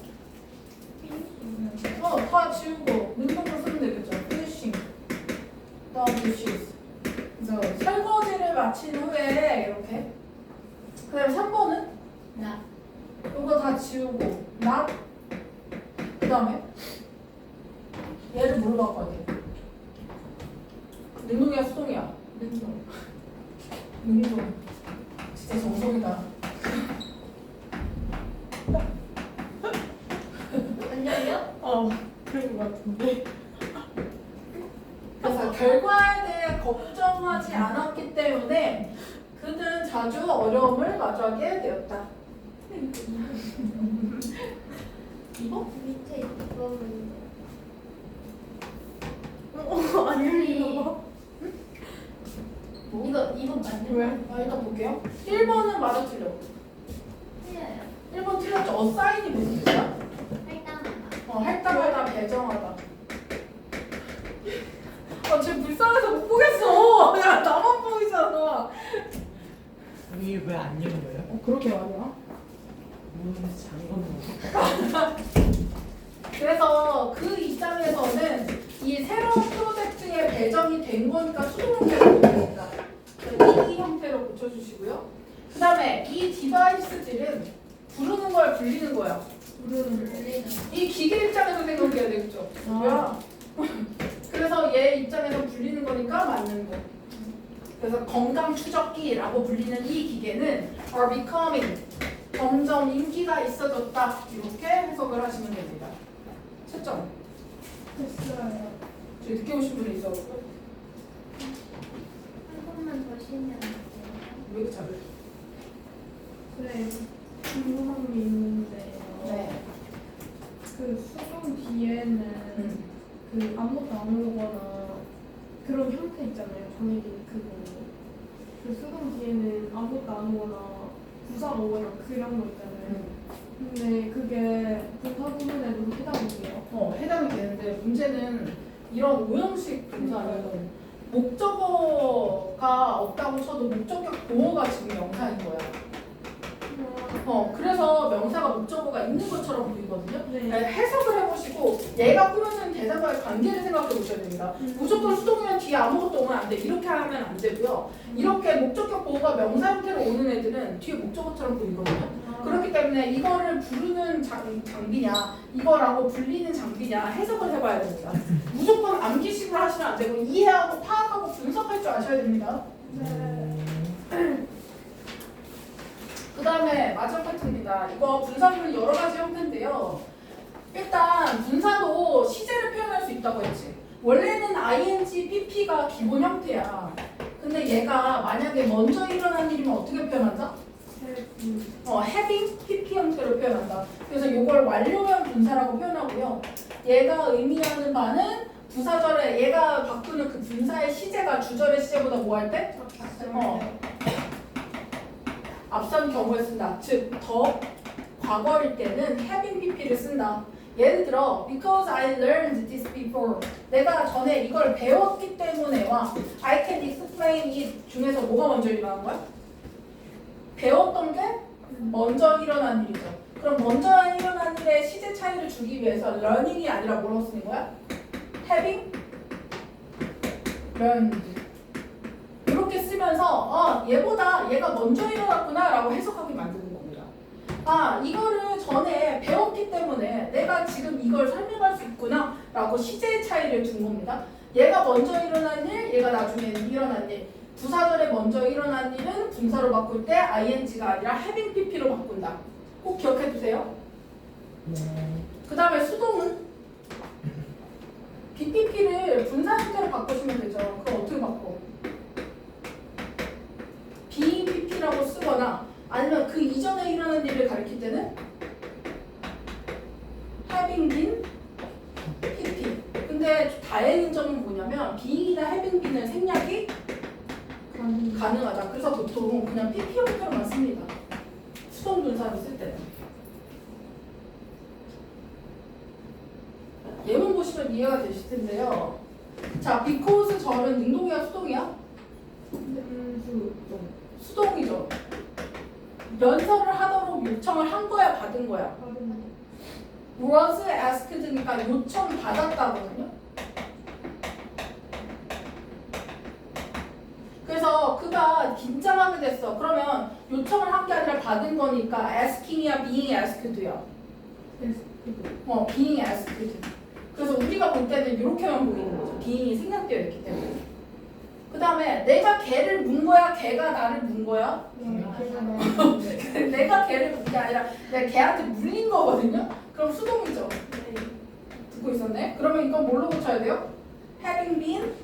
S1: 다 지우고 능동으로 쓰면 되겠죠. finishing the dishes. 그래서 설거지를 마친 후에 이렇게. 그 다음에 3번은
S2: 나.
S1: 이거 다 지우고 not. 그 다음에 얘를 뭘로 바꿔야 돼? 능동이야 수동이야?
S2: 능동.
S1: 능동. 진짜 정성이다.
S2: 안 열려?
S1: 그런 것 같은데. 그래서 결과에 대해 걱정하지 않았기 때문에 그는 자주 어려움을 마주하게 되었다. 이거?
S2: 밑에 이거는
S4: 안 열리나 봐.
S2: 이거 맞는
S1: 왜? 일단 볼게요. 1번은 맞아 틀려.
S2: 틀려요.
S1: 1번 틀렸죠. 어사인이 무슨 뜻이야?
S2: 할당하다.
S1: 할당하다, 배정하다. 쟤 불쌍해서 못 보겠어. 야, 나만 보이잖아.
S3: 이게 왜 안 열려요?
S1: 그렇게 말이야.
S3: 모르겠어. 잠깐만.
S1: 그래서 그 입장에서는 이 새로운 프로젝트에 배정이 된 거니까 수동 형태로 고쳐줍니다. 이 형태로 고쳐주시고요. 그 다음에 이 디바이스들은 부르는 걸 불리는 거야.
S2: 울리는.
S1: 이 기계 입장에서 생각해야 되겠죠. 뭐야? 그래서 얘 입장에서 불리는 거니까 맞는 거. 그래서 건강 추적기라고 불리는 이 기계는 are becoming 점점 인기가 있어졌다. 이렇게 해석을 하시면 됩니다. 채점.
S4: 됐어요.
S1: 저희 늦게 오신 분이 있어.
S2: 한 번만 더 쉬면 안 돼요?
S1: 왜 이렇게 잘해?
S4: 그래. 궁금한 게 있는데요.
S1: 네.
S4: 그 수동 뒤에는 그 아무것도 안 오거나 그런 형태 있잖아요. 정해진 그거. 그 수동 뒤에는 아무것도 안 오거나 부사가 오거나 그런 거 있잖아요. 근데 그게 분사 부분에도 해당이 돼요.
S1: 해당이 되는데 문제는 이런 오형식 분사는 목적어가 없다고 쳐도 목적격 보호가 지금 명사인 거야. 그래서 명사가 목적어가 있는 것처럼 보이거든요.
S4: 네.
S1: 해석을 해보시고 얘가 꾸며주는 대상과의 관계를 생각해 보셔야 됩니다. 무조건 수동이면 뒤에 아무것도 오면 안 돼. 이렇게 하면 안 되고요. 이렇게 목적격 보호가 명사 형태로 오는 애들은 뒤에 목적어처럼 보이거든요. 그렇기 때문에 이거를 부르는 장비냐 이거라고 불리는 장비냐 해석을 해봐야 됩니다. 무조건 암기식으로 하시면 안 되고 이해하고 파악하고 분석할 줄 아셔야 됩니다. 그 다음에 마지막 파트입니다. 이거 분사는 여러 가지 형태인데요. 일단 분사도 시제를 표현할 수 있다고 했지. 원래는 ing, pp가 기본 형태야. 근데 얘가 만약에 먼저 일어난 일이면 어떻게 표현한다? having, pp 형태로 표현한다. 그래서 이걸 완료형 분사라고 표현하고요. 얘가 의미하는 바는 부사절에 얘가 바꾸는 그 분사의 시제가 주절의 시제보다 뭐 할 때? 앞선 경우에 쓴다. 즉, 더 과거일 때는 having pp를 쓴다. 예를 들어, because I learned this before. 내가 전에 이걸 배웠기 때문에와 I can explain it 중에서 뭐가 먼저 일어난 거야? 배웠던 게 먼저 일어난 일이죠. 그럼 먼저 일어난 일의 시제 차이를 주기 위해서 learning이 아니라 뭐라고 쓰는 거야? having learned. 이렇게 쓰면서 얘보다 얘가 먼저 일어났구나 라고 해석하게 만드는 겁니다. 이거를 전에 배웠기 때문에 내가 지금 이걸 설명할 수 있구나 라고 시제의 차이를 둔 겁니다. 얘가 먼저 일어난 일, 얘가 나중에 일어난 일. 부사절에 먼저 일어난 일은 분사로 바꿀 때 ing가 아니라 having pp로 바꾼다. 꼭 기억해 두세요.
S3: 네.
S1: 그 다음에 수동은 BPP를 분사 형태로 바꾸시면 되죠. 그럼 어떻게 바꿔? BPP라고 쓰거나 아니면 그 이전에 일어난 일을 가리킬 때는 having been PP. 근데 다행인 점은 뭐냐면 being이나 having been은 생략이 가능하다. 그래서 보통 그냥 PP 형태로만 씁니다. 수동 분사를 쓸 때는. 예문 보시면 이해가 되실 텐데요. 자, because 절은 능동이야 수동이야? 수동이죠. 연설을 하도록 요청을 한 거야 받은 거야? was asked니까 요청 받았다거든요. 그래서 그가 긴장하게 됐어. 그러면 요청을 한 게 아니라 받은 거니까 asking이야 being asked야? being asked. 그래서 우리가 볼 때는 이렇게만 보이는 거죠. being이 생략되어 있기 때문에. 그 다음에 내가 걔를 문 거야? 걔가 나를 문 거야? 내가 걔를 문 게 아니라 내가 걔한테 물린 거거든요? 그럼 수동이죠. 듣고 있었네? 그러면 이건 뭘로 고쳐야 돼요? having been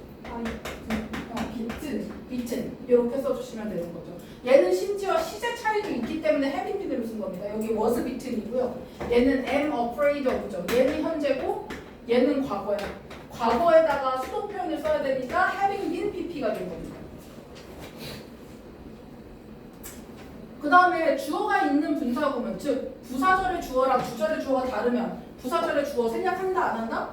S1: bitten 이렇게 써주시면 되는 거죠. 얘는 심지어 시제 차이도 있기 때문에 having been으로 쓴 겁니다. 여기 was bitten이고요. 얘는 am afraid of죠. 얘는 현재고 얘는 과거야. 과거에다가 수동 표현을 써야 되니까 having been pp가 된 겁니다. 그 다음에 주어가 있는 분사구문, 즉 부사절의 주어랑 주절의 주어가 다르면 부사절의 주어 생략한다 안 한다?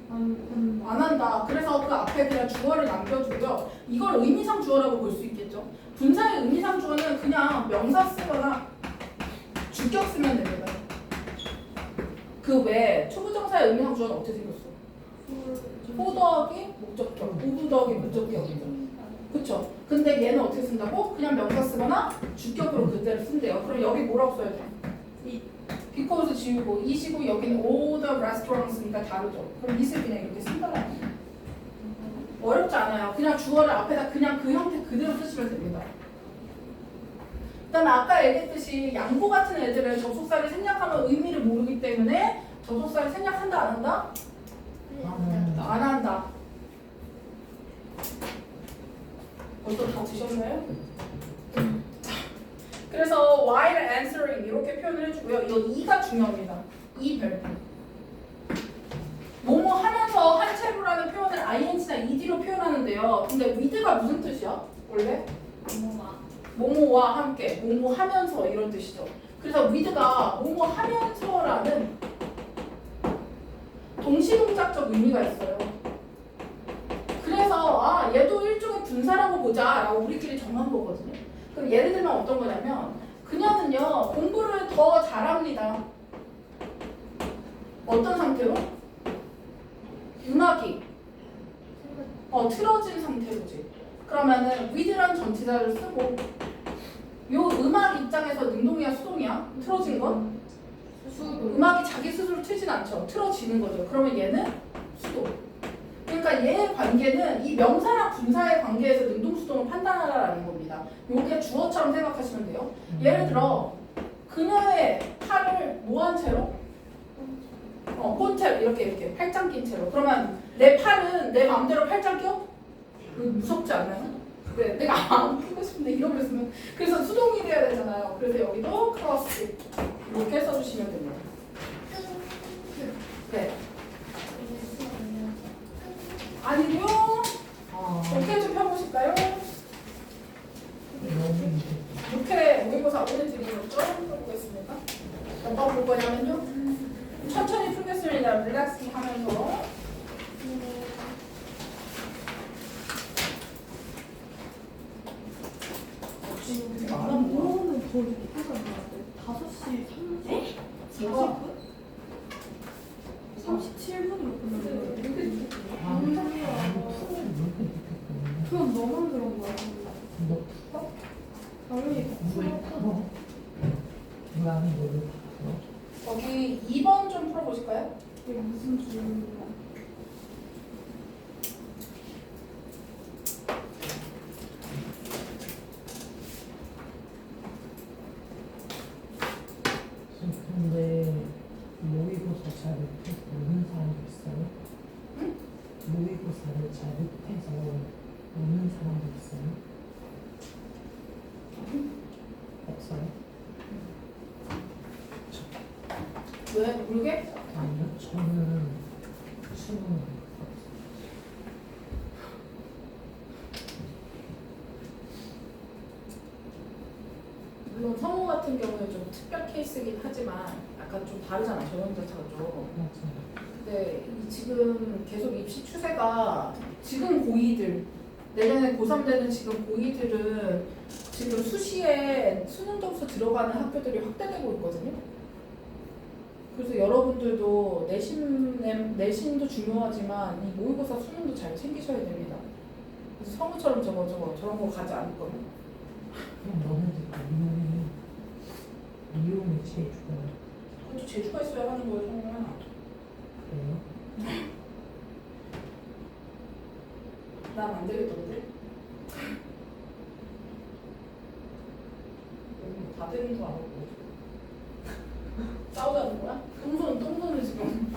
S1: 안 한다. 그래서 그 앞에 그냥 주어를 남겨주고요. 이걸 의미상 주어라고 볼 수 있겠죠. 분사의 의미상 주어는 그냥 명사 쓰거나 주격 쓰면 됩니다. 그 외에 초부정사의 의미상 주어는 어떻게 생겼어? 호 더하기 목적격, 오브 더하기 목적격이죠. 그쵸? 근데 얘는 어떻게 쓴다고? 그냥 명사 쓰거나 주격으로 그대로 쓴대요. 그럼 여기 뭐라고 써야 돼? because 지우고 이시고 여기는 all the restaurants니까 다르죠. 그럼 이슬 그냥 이렇게 쓴다라는 거예요. 어렵지 않아요. 그냥 주어를 앞에다 그냥 그 형태 그대로 쓰시면 됩니다. 그다음에 아까 얘기했듯이 양보 같은 애들은 접속사를 생략하면 의미를 모르기 때문에 접속사를 생략한다 안 한다? 안 한다. 벌써 다 드셨나요? 그래서 while answering 이렇게 표현을 해주고요. 이거 이가 중요합니다. 이 별표. 뭐뭐 하면서 한 채로라는 표현을 ing나 ed로 표현하는데요. 근데 with가 무슨 뜻이야? 원래? 뭐뭐와 함께, 뭐뭐 하면서 이런 뜻이죠. 그래서 with가 뭐뭐 하면서라는 동시동작적 의미가 있어요. 그래서 얘도 일종의 분사라고 보자라고 우리끼리 정한 거거든요. 그럼 예를 들면 어떤 거냐면 그녀는요 공부를 더 잘합니다. 어떤 상태로? 음악이 틀어진 상태로지. 그러면은 with란 전치사를 쓰고 요 음악 입장에서 능동이야 수동이야? 틀어진 건? 음악이 자기 스스로 틀진 않죠. 틀어지는 거죠. 그러면 얘는 수동. 그러니까 얘의 관계는 이 명사랑 분사의 관계에서 능동수동을 판단하라는 겁니다. 요게 주어처럼 생각하시면 돼요. 예를 들어 그녀의 팔을 뭐한 채로? 꼰채로 이렇게 팔짱 낀 채로. 그러면 내 팔은 내 마음대로 팔짱 껴? 무섭지 않나요? 그래, 내가 안 끼고 싶은데 이렇게 쓰면 그래서 수동이 돼야 되잖아요. 그래서 여기도 크로스 이렇게 써주시면 됩니다. 네. 아니요. 어떻게 좀 펴보실까요? 이렇게 모의고사 오늘 드리는 거 해보겠습니다. 어떤 볼 거냐면요. 천천히 풀겠습니다. 릴렉싱 하면서.
S4: 물어보면 더 늦게가 나왔대. 5시 40분? 37분으로 끝났는데 그건 너만 그런 거야. 당연히
S3: 누가 하는 거를 봤어? 근데 모의고사 잘 못해서 우는 사람도 있어요?
S1: 응?
S3: 모의고사를 잘 못해서 우는 사람도 있어요? 없어요?
S1: 왜 울게?
S3: 아니요, 저는 수능
S1: 물론 성우 같은 경우는 좀 특별 케이스긴 하지만 약간 좀 다르잖아 전형자차가 좀.
S3: 맞아요.
S1: 근데 지금 계속 입시 추세가 지금 고2들 내년에 고3 되는 지금 고2들은 지금 수시에 수능 점수 들어가는 학교들이 확대되고 있거든요. 그래서 여러분들도 내신도 중요하지만 이 모의고사 수능도 잘 챙기셔야 됩니다. 그래서 성우처럼 저런 거 가지 않을 거예요.
S3: 그럼 너네들 다 이용이 제일 좋아요.
S1: 그것도 재주가 있어야 하는 거예요, 성우야.
S3: 그래요?
S1: 난 안 되겠던데? 다 되는 줄 알고 싸우자는 거야? 똥손은 지금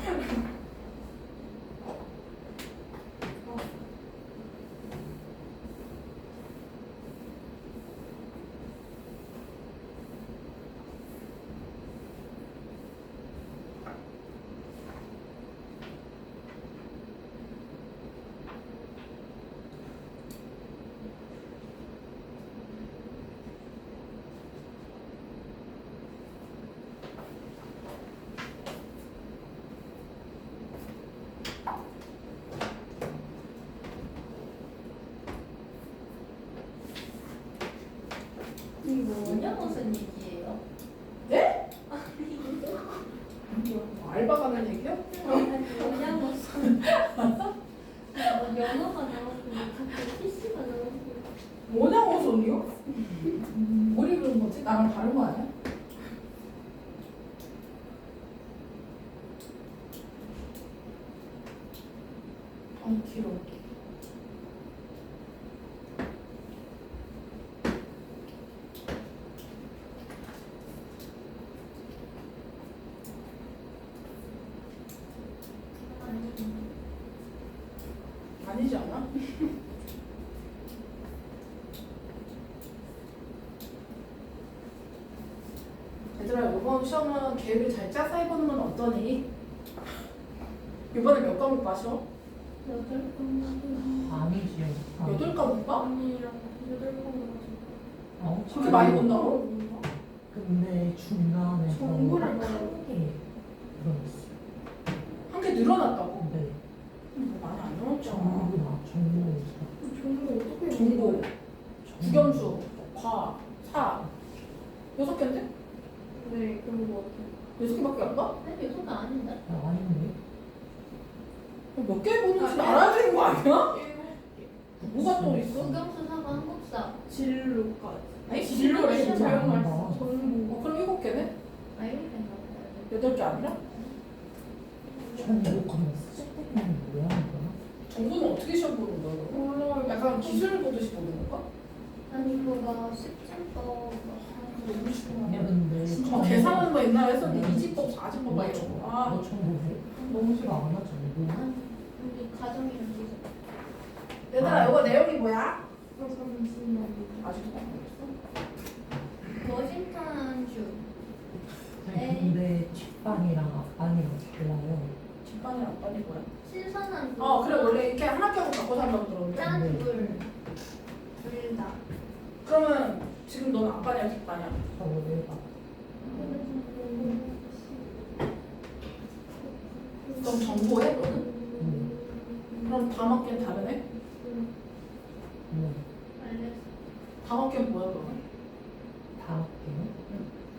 S2: 이거 뭐냐 무슨 얘기예요?
S1: 네? 알바 가는 얘기야?
S2: 뭐냐 무슨 영어가 나오고 갑자기 PC가 나오고
S1: 뭐냐고 소리요? 머리 그런 거지? 나랑 다른 거 아니야? 아 길어. 아니지 않아? 얘들아 이번 시험은 계획을 잘 짜서 해보는 건 어떠니? 이번에 몇 과목 마셔?
S2: 8번
S3: 아니지요.
S1: 8과목 봐?
S4: 아니랑 8번
S1: 그렇게 많이 본다고?
S3: 근데 중간에
S4: 정보를
S3: 한
S4: 봐요.
S3: 개 늘어났어요.
S1: 한 개 늘어났다고?
S3: 근데
S1: 많이 안 늘었잖아.
S3: 정보
S4: 어떻게
S1: 정보, 국영수, 과, 사 6개인데?
S4: 네, 그런 거 같아요.
S1: 6개밖에 안 봐?
S2: 근데 요소도 아닌데?
S3: 아닌데?
S1: 몇 개 보는지 알아야 되는 거 아니야? 뭐가 또 있어?
S2: 국영수 사과 한국사
S4: 진로까지.
S1: 아니 진로래
S2: 시험
S1: 진짜.
S3: 아닌가?
S4: 정보.
S1: 그럼 7개네?
S2: 아이리인가 봐요.
S1: 8개 아니라?
S3: 정보 그럼 쓸데없는 뭐야 이거?
S1: 정보는 어떻게 시험 보는 거야? 그럼?
S4: 몰라요.
S1: 약간 기술 보듯이 보는 건가?
S2: 아니 그거 십진법
S1: 너무 쉬워.
S3: 아니야 근데
S1: 계산하는 거 옛날에 했었는데 이집법, 사집법 막 이런 거. 아
S3: 너 정보 해?
S1: 너무 싫어.
S3: 안 하죠 이거.
S2: 우리 가정이랑 기술
S1: 얘들아 이거 내용이 뭐야?
S4: 잠시만요.
S1: 아직도 안 보였어?
S2: 워싱턴주
S3: 근데 뒷반이랑 앞반이랑 달라요.
S1: 뒷반이 앞반이 뭐야?
S2: 신선한
S1: 어 그래 원래 이렇게 한 학교하고 바꿔 산다고 들었는데
S2: 짠불 불다
S1: 그러면 지금 너는 앞반이야 뒷반이야?
S3: 저 내가
S1: 그럼 정보해 너는? 그럼 다음 학기는 다르네?
S2: 알겠어.
S1: 다음 학기는 뭐야 그러면?
S3: 다 할게요.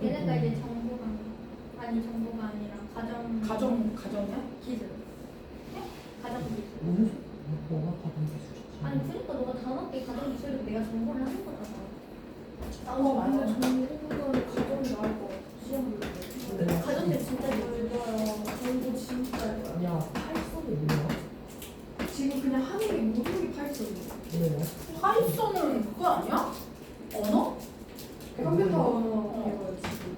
S2: 얘네가 이제 정보가 아니 정보가 아니라
S1: 가정이야?
S2: 기술 가정 기술
S3: 무슨 뭐가 다른 기술이지?
S2: 아니 그러니까 너가 다음 학기 가정 기술이고 내가 정보를 하는 거잖아.
S1: 어 맞아.
S4: 정보보다는 가정이 나을 것 같아. 시험 볼 때.
S3: 네.
S2: 가정들 진짜
S4: 맞아요. 정보 진짜.
S3: 야, 8
S4: 그냥 하는 게 모든 게 파이썬이에요.
S3: 왜요?
S1: 파이썬은 그거 아니야? 언어?
S4: 컴퓨터 언어예요 지금.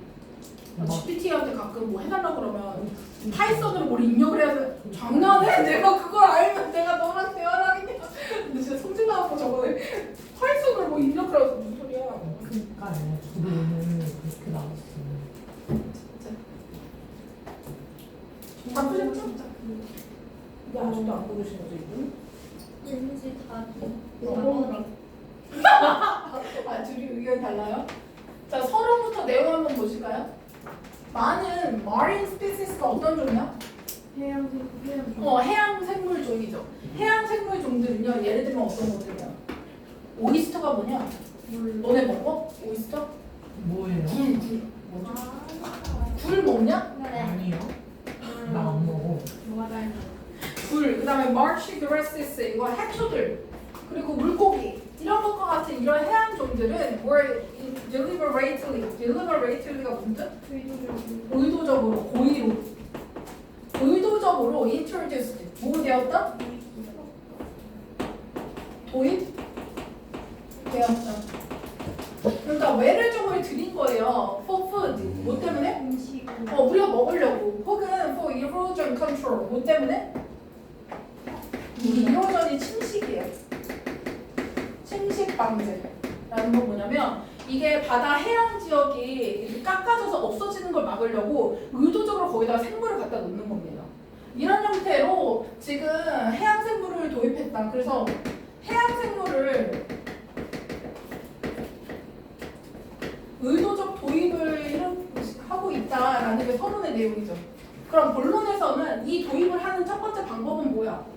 S1: GPT한테 가끔 뭐 해달라고 그러면 파이썬으로 뭘 입력을 해야 돼. 장난해? 내가 그걸 알면 내가 너랑 대화를 하겠냐. 근데 진짜 성질 나갖고 저번에 파이썬으로 뭐 입력을 하고 무슨 소리야.
S3: 그러니까요. 저도 오늘 그렇게 나왔어요.
S1: 바쁘셨죠?
S4: 진짜
S1: 이게 아직도 안 보내신 거죠, 이분?
S2: 왠지 다
S1: 어. 아, 둘이 의견이 달라요? 자, 서론부터 내용 한번 보실까요? 많은 marine species가 어떤 종이야?
S4: 해양
S1: 해양 생물 종이죠. 해양 생물 종들은요, 예를 들면 어떤 것들이야? 오이스터가 뭐냐?
S4: 물
S1: 너네 먹어? 오이스터?
S3: 뭐예요?
S1: 굴. 뭐죠? 굴 먹냐?
S2: 네.
S3: 아니요. 나 안 먹어.
S4: 뭐가 다르냐?
S1: 굴, 그 다음에 marshy grasses, 이거 해초들, 그리고 물고기, 이런 것과 같은 이런 해양 종들은 were deliberately가 무슨 뜻? 의도적으로, 의도적으로 introduced, 뭐 되었다? 되었다. 그러니까 외래종을 들인 거예요. for food, 뭐 때문에?
S4: 음식
S1: 우리가 먹으려고. 혹은 for erosion control, 뭐 때문에? 이 erosion이 침식이에요. 침식 방제라는 건 뭐냐면 이게 바다 해양 지역이 이렇게 깎아져서 없어지는 걸 막으려고 의도적으로 거기다가 생물을 갖다 놓는 겁니다. 이런 형태로 지금 해양 생물을 도입했다. 그래서 해양 생물을 의도적 도입을 하고 있다라는 게 서론의 내용이죠. 그럼 본론에서는 이 도입을 하는 첫 번째 방법은 뭐야?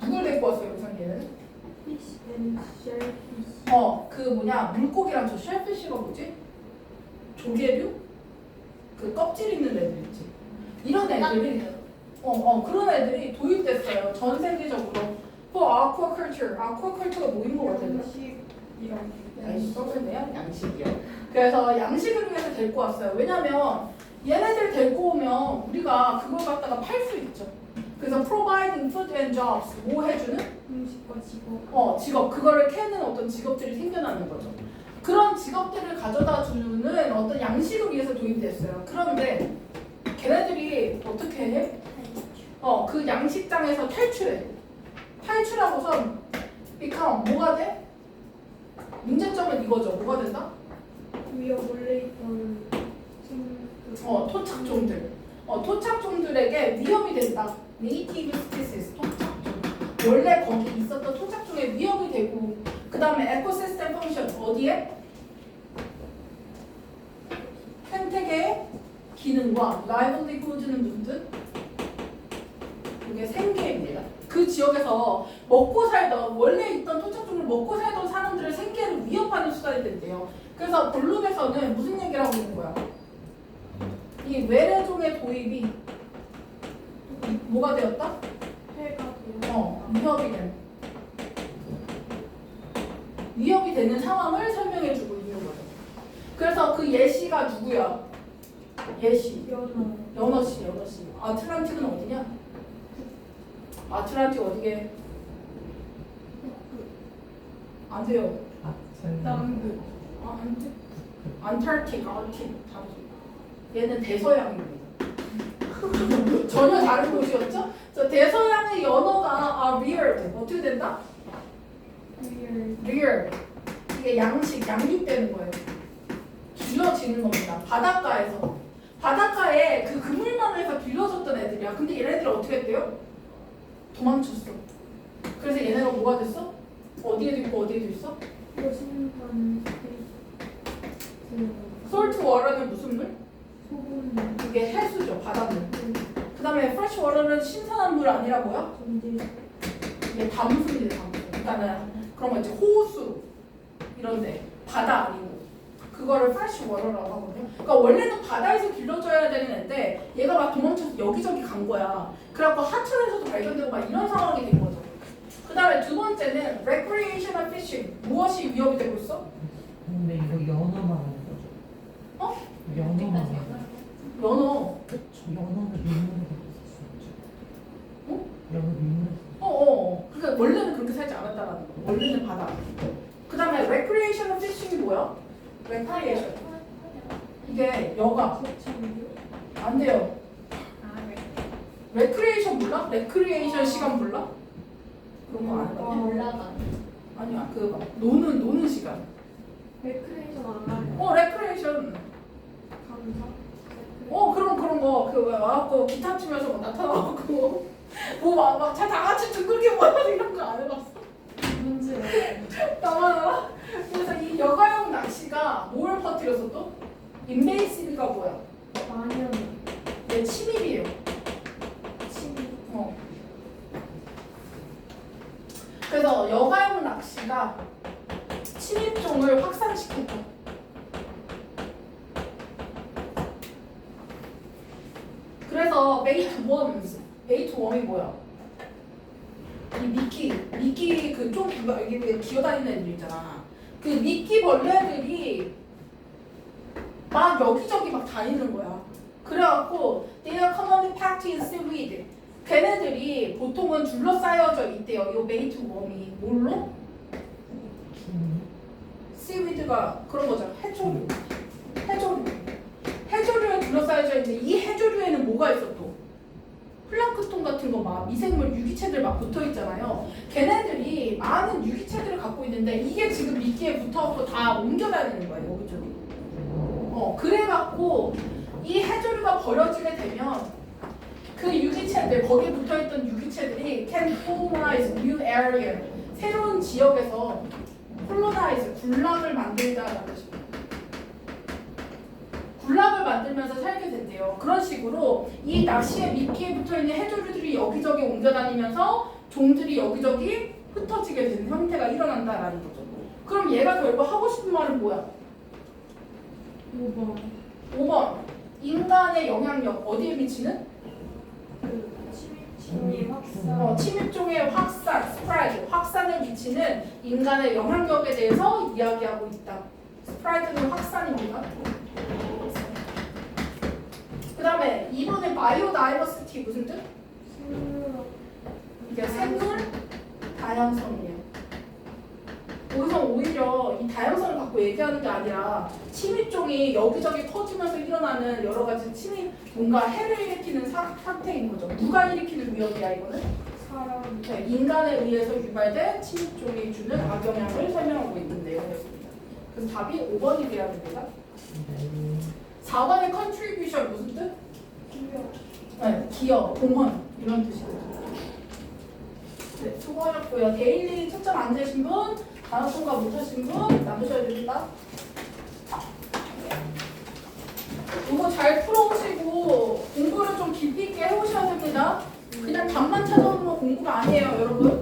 S1: 누굴 데리고 왔어요, 우선얘는?
S4: fish and shellfish.
S1: 그 뭐냐, 물고기랑 저 쉘피쉬가 뭐지? 조개류? 그 껍질 있는 애들 있지. 이런 애들이 그런 애들이 도입됐어요. 전 세계적으로. for aquaculture. aquaculture가 뭐인 것 같아요?
S4: 음식 이런
S1: 양식 써봤네요. 양식이요. 그래서 양식을 위해서 데리고 왔어요. 왜냐면 얘네들 데리고 오면 우리가 그걸 갖다가 팔 수 있죠. 그래서 providing food and jobs, 뭐 해주는?
S4: 음식과 직업.
S1: 직업. 그거를 캐는 어떤 직업들이 생겨나는 거죠. 그런 직업들을 가져다 주는 어떤 양식을 위해서 도입됐어요. 그런데 걔네들이 어떻게 해? 그 양식장에서 탈출해. 탈출하고선 become 뭐가 돼? 문제점은 이거죠. 뭐가 된다?
S4: 위에 원래 있던
S1: 토착종들. 토착종들에게 위협이 된다. 네이티브 스피시스, 토착종. 원래 거기 있었던 토착종에 위협이 되고, 그 다음에 에코시스템 펑션 어디에? 생태계의 기능과 라이블리후드는 무슨 뜻? 이게 생계입니다. 그 지역에서 먹고 살던, 원래 있던 토착종을 먹고 살던 사람들의 생계를 위협하는 수단이 된대요. 그래서 본론에서는 무슨 얘기를 하고 있는 거야? 이 외래종의 도입이 뭐가 되었다?
S4: 해가 되어.
S1: 위협이 되는 상황을 설명해주고 있는 거죠. 그래서 그 예시가 누구야? 예시. 연어시. 아틀란틱은 어디냐? 아틀란틱 어디게? 안 돼요.
S4: 남극.
S1: 안타르틱, 아르틱 다르죠. 얘는 대서양입니다. 전혀 다른 곳이었죠? 저 대서양의 연어가 reared 어떻게 된다? reared 이게 양육되는 거예요. 길러지는 겁니다. 바닷가에 그 그물망에서 길러졌던 애들이야. 근데 얘네들 어떻게 했대요? 도망쳤어. 그래서 얘네가 뭐가 됐어? 어디에도 있고 어디에도 있어?
S4: 신선
S1: salt water는 무슨 물?
S4: 소금
S1: 이게 해수죠. 바닷물. 그 다음에 fresh water는 신선한 물 아니라 뭐야? 이게 담수입니다. 담수. 그러니까는 그런 거 있지. 호수 이런데 바다 아니고 그거를 fresh water라고 하거든요. 그러니까 원래는 바다에서 길러줘야 되는 애인데 얘가 막 도망쳐서 여기저기 간 거야. 그래갖고 하천에서도 발견되고 막 이런 상황이 된 거죠. 그 다음에 두 번째는 recreational fishing. 무엇이 위협이 되고 있어?
S3: 근데 이거 연어만 하는 거죠? 연어만 하는 거죠?
S1: 연어.
S3: 저 연어는 민물에 있었죠.
S1: 어?
S3: 연어 민물에.
S1: 그러니까 원래는 그렇게 살지 않았다라는 거. 원래는 바다. 그 다음에 recreational fishing이 뭐야? recreation. 이게 여가. 안 돼요. recreation 몰라? recreation 시간 몰라? 그런 거 안 해봤냐?
S2: 올라가.
S1: 아니야, 그거 노는 시간.
S4: 레크레이션 안 가요?
S1: recreation.
S4: 감사?
S1: 그런 거, 그, 왜, 와갖고 기타 치면서 막 나타나고, 다 같이 둥글게 모여 이런 거 안 해봤어?
S4: 문제.
S1: 나만 알아? 그래서 이 여가용 낚시가 뭘 퍼뜨렸어 또? 인베이시브가 뭐야?
S4: 마녀.
S1: 내 침입이에요.
S4: 침입.
S1: 그래서 여가용 낚시가 침입종을 확산시켰다. 그래서 메이트웜이 뭐야? 이 미끼 그좀 이게 기어다니는 애들 있잖아. 그 미끼 벌레들이 막 여기저기 막 다니는 거야. 그래갖고 they are commonly packed in seaweed. 걔네들이 보통은 둘러싸여져 있대요. 이 메이트웜이 뭘로? seaweed가 그런 거잖아. 해조류에 둘러싸여져 있는데 이 해조류에는 뭐가 있어 또? 플랑크톤 같은 거 막 미생물 유기체들 막 붙어 있잖아요. 걔네들이 많은 유기체들을 갖고 있는데 이게 지금 미끼에 붙어서 다 옮겨 다니는 거예요. 여기저기. 그래갖고 이 해조류가 버려지게 되면 그 유기체들 거기에 붙어 있던 유기체들이 can colonize new area. 새로운 지역에서 colonize 군락을 만들자라는 뜻입니다. 군락을 만들면서 살게 된대요. 그런 식으로 이 낚시의 미끼에 붙어있는 해조류들이 여기저기 옮겨다니면서 종들이 여기저기 흩어지게 되는 형태가 일어난다라는 거죠. 그럼 얘가 결국 하고 싶은 말은 뭐야? 5번. 인간의 영향력 어디에 미치는?
S4: 침입 확산.
S1: 침입종의 확산, 스프라이드, 확산에 미치는 인간의 영향력에 대해서 이야기하고 있다. 스프라이드는 확산입니다. 그 다음에 2번에 바이오다이버시티 무슨 뜻? 이게 생물 다양성이에요. 여기서 오히려 이 다양성을 갖고 얘기하는 게 아니라 침입종이 여기저기 퍼지면서 일어나는 여러 가지 뭔가 해를 일으키는 상태인 거죠. 누가 일으키는 위협이야 이거는?
S4: 사람.
S1: 네, 인간에 의해서 유발된 침입종이 주는 악영향을 설명하고 있는 내용이었습니다. 그래서 답이 5번이 돼야 됩니다. 4번의 contribution 무슨 뜻? 기여, 공헌 이런 뜻이거든요. 네, 수고하셨고요. 데일리 채점 안 되신 분, 단어 통과 못하신 분 남으셔야 됩니다. 이거 잘 풀어오시고 공부를 좀 깊이 있게 해오셔야 됩니다. 그냥 답만 찾아오는 건 공부가 아니에요, 여러분.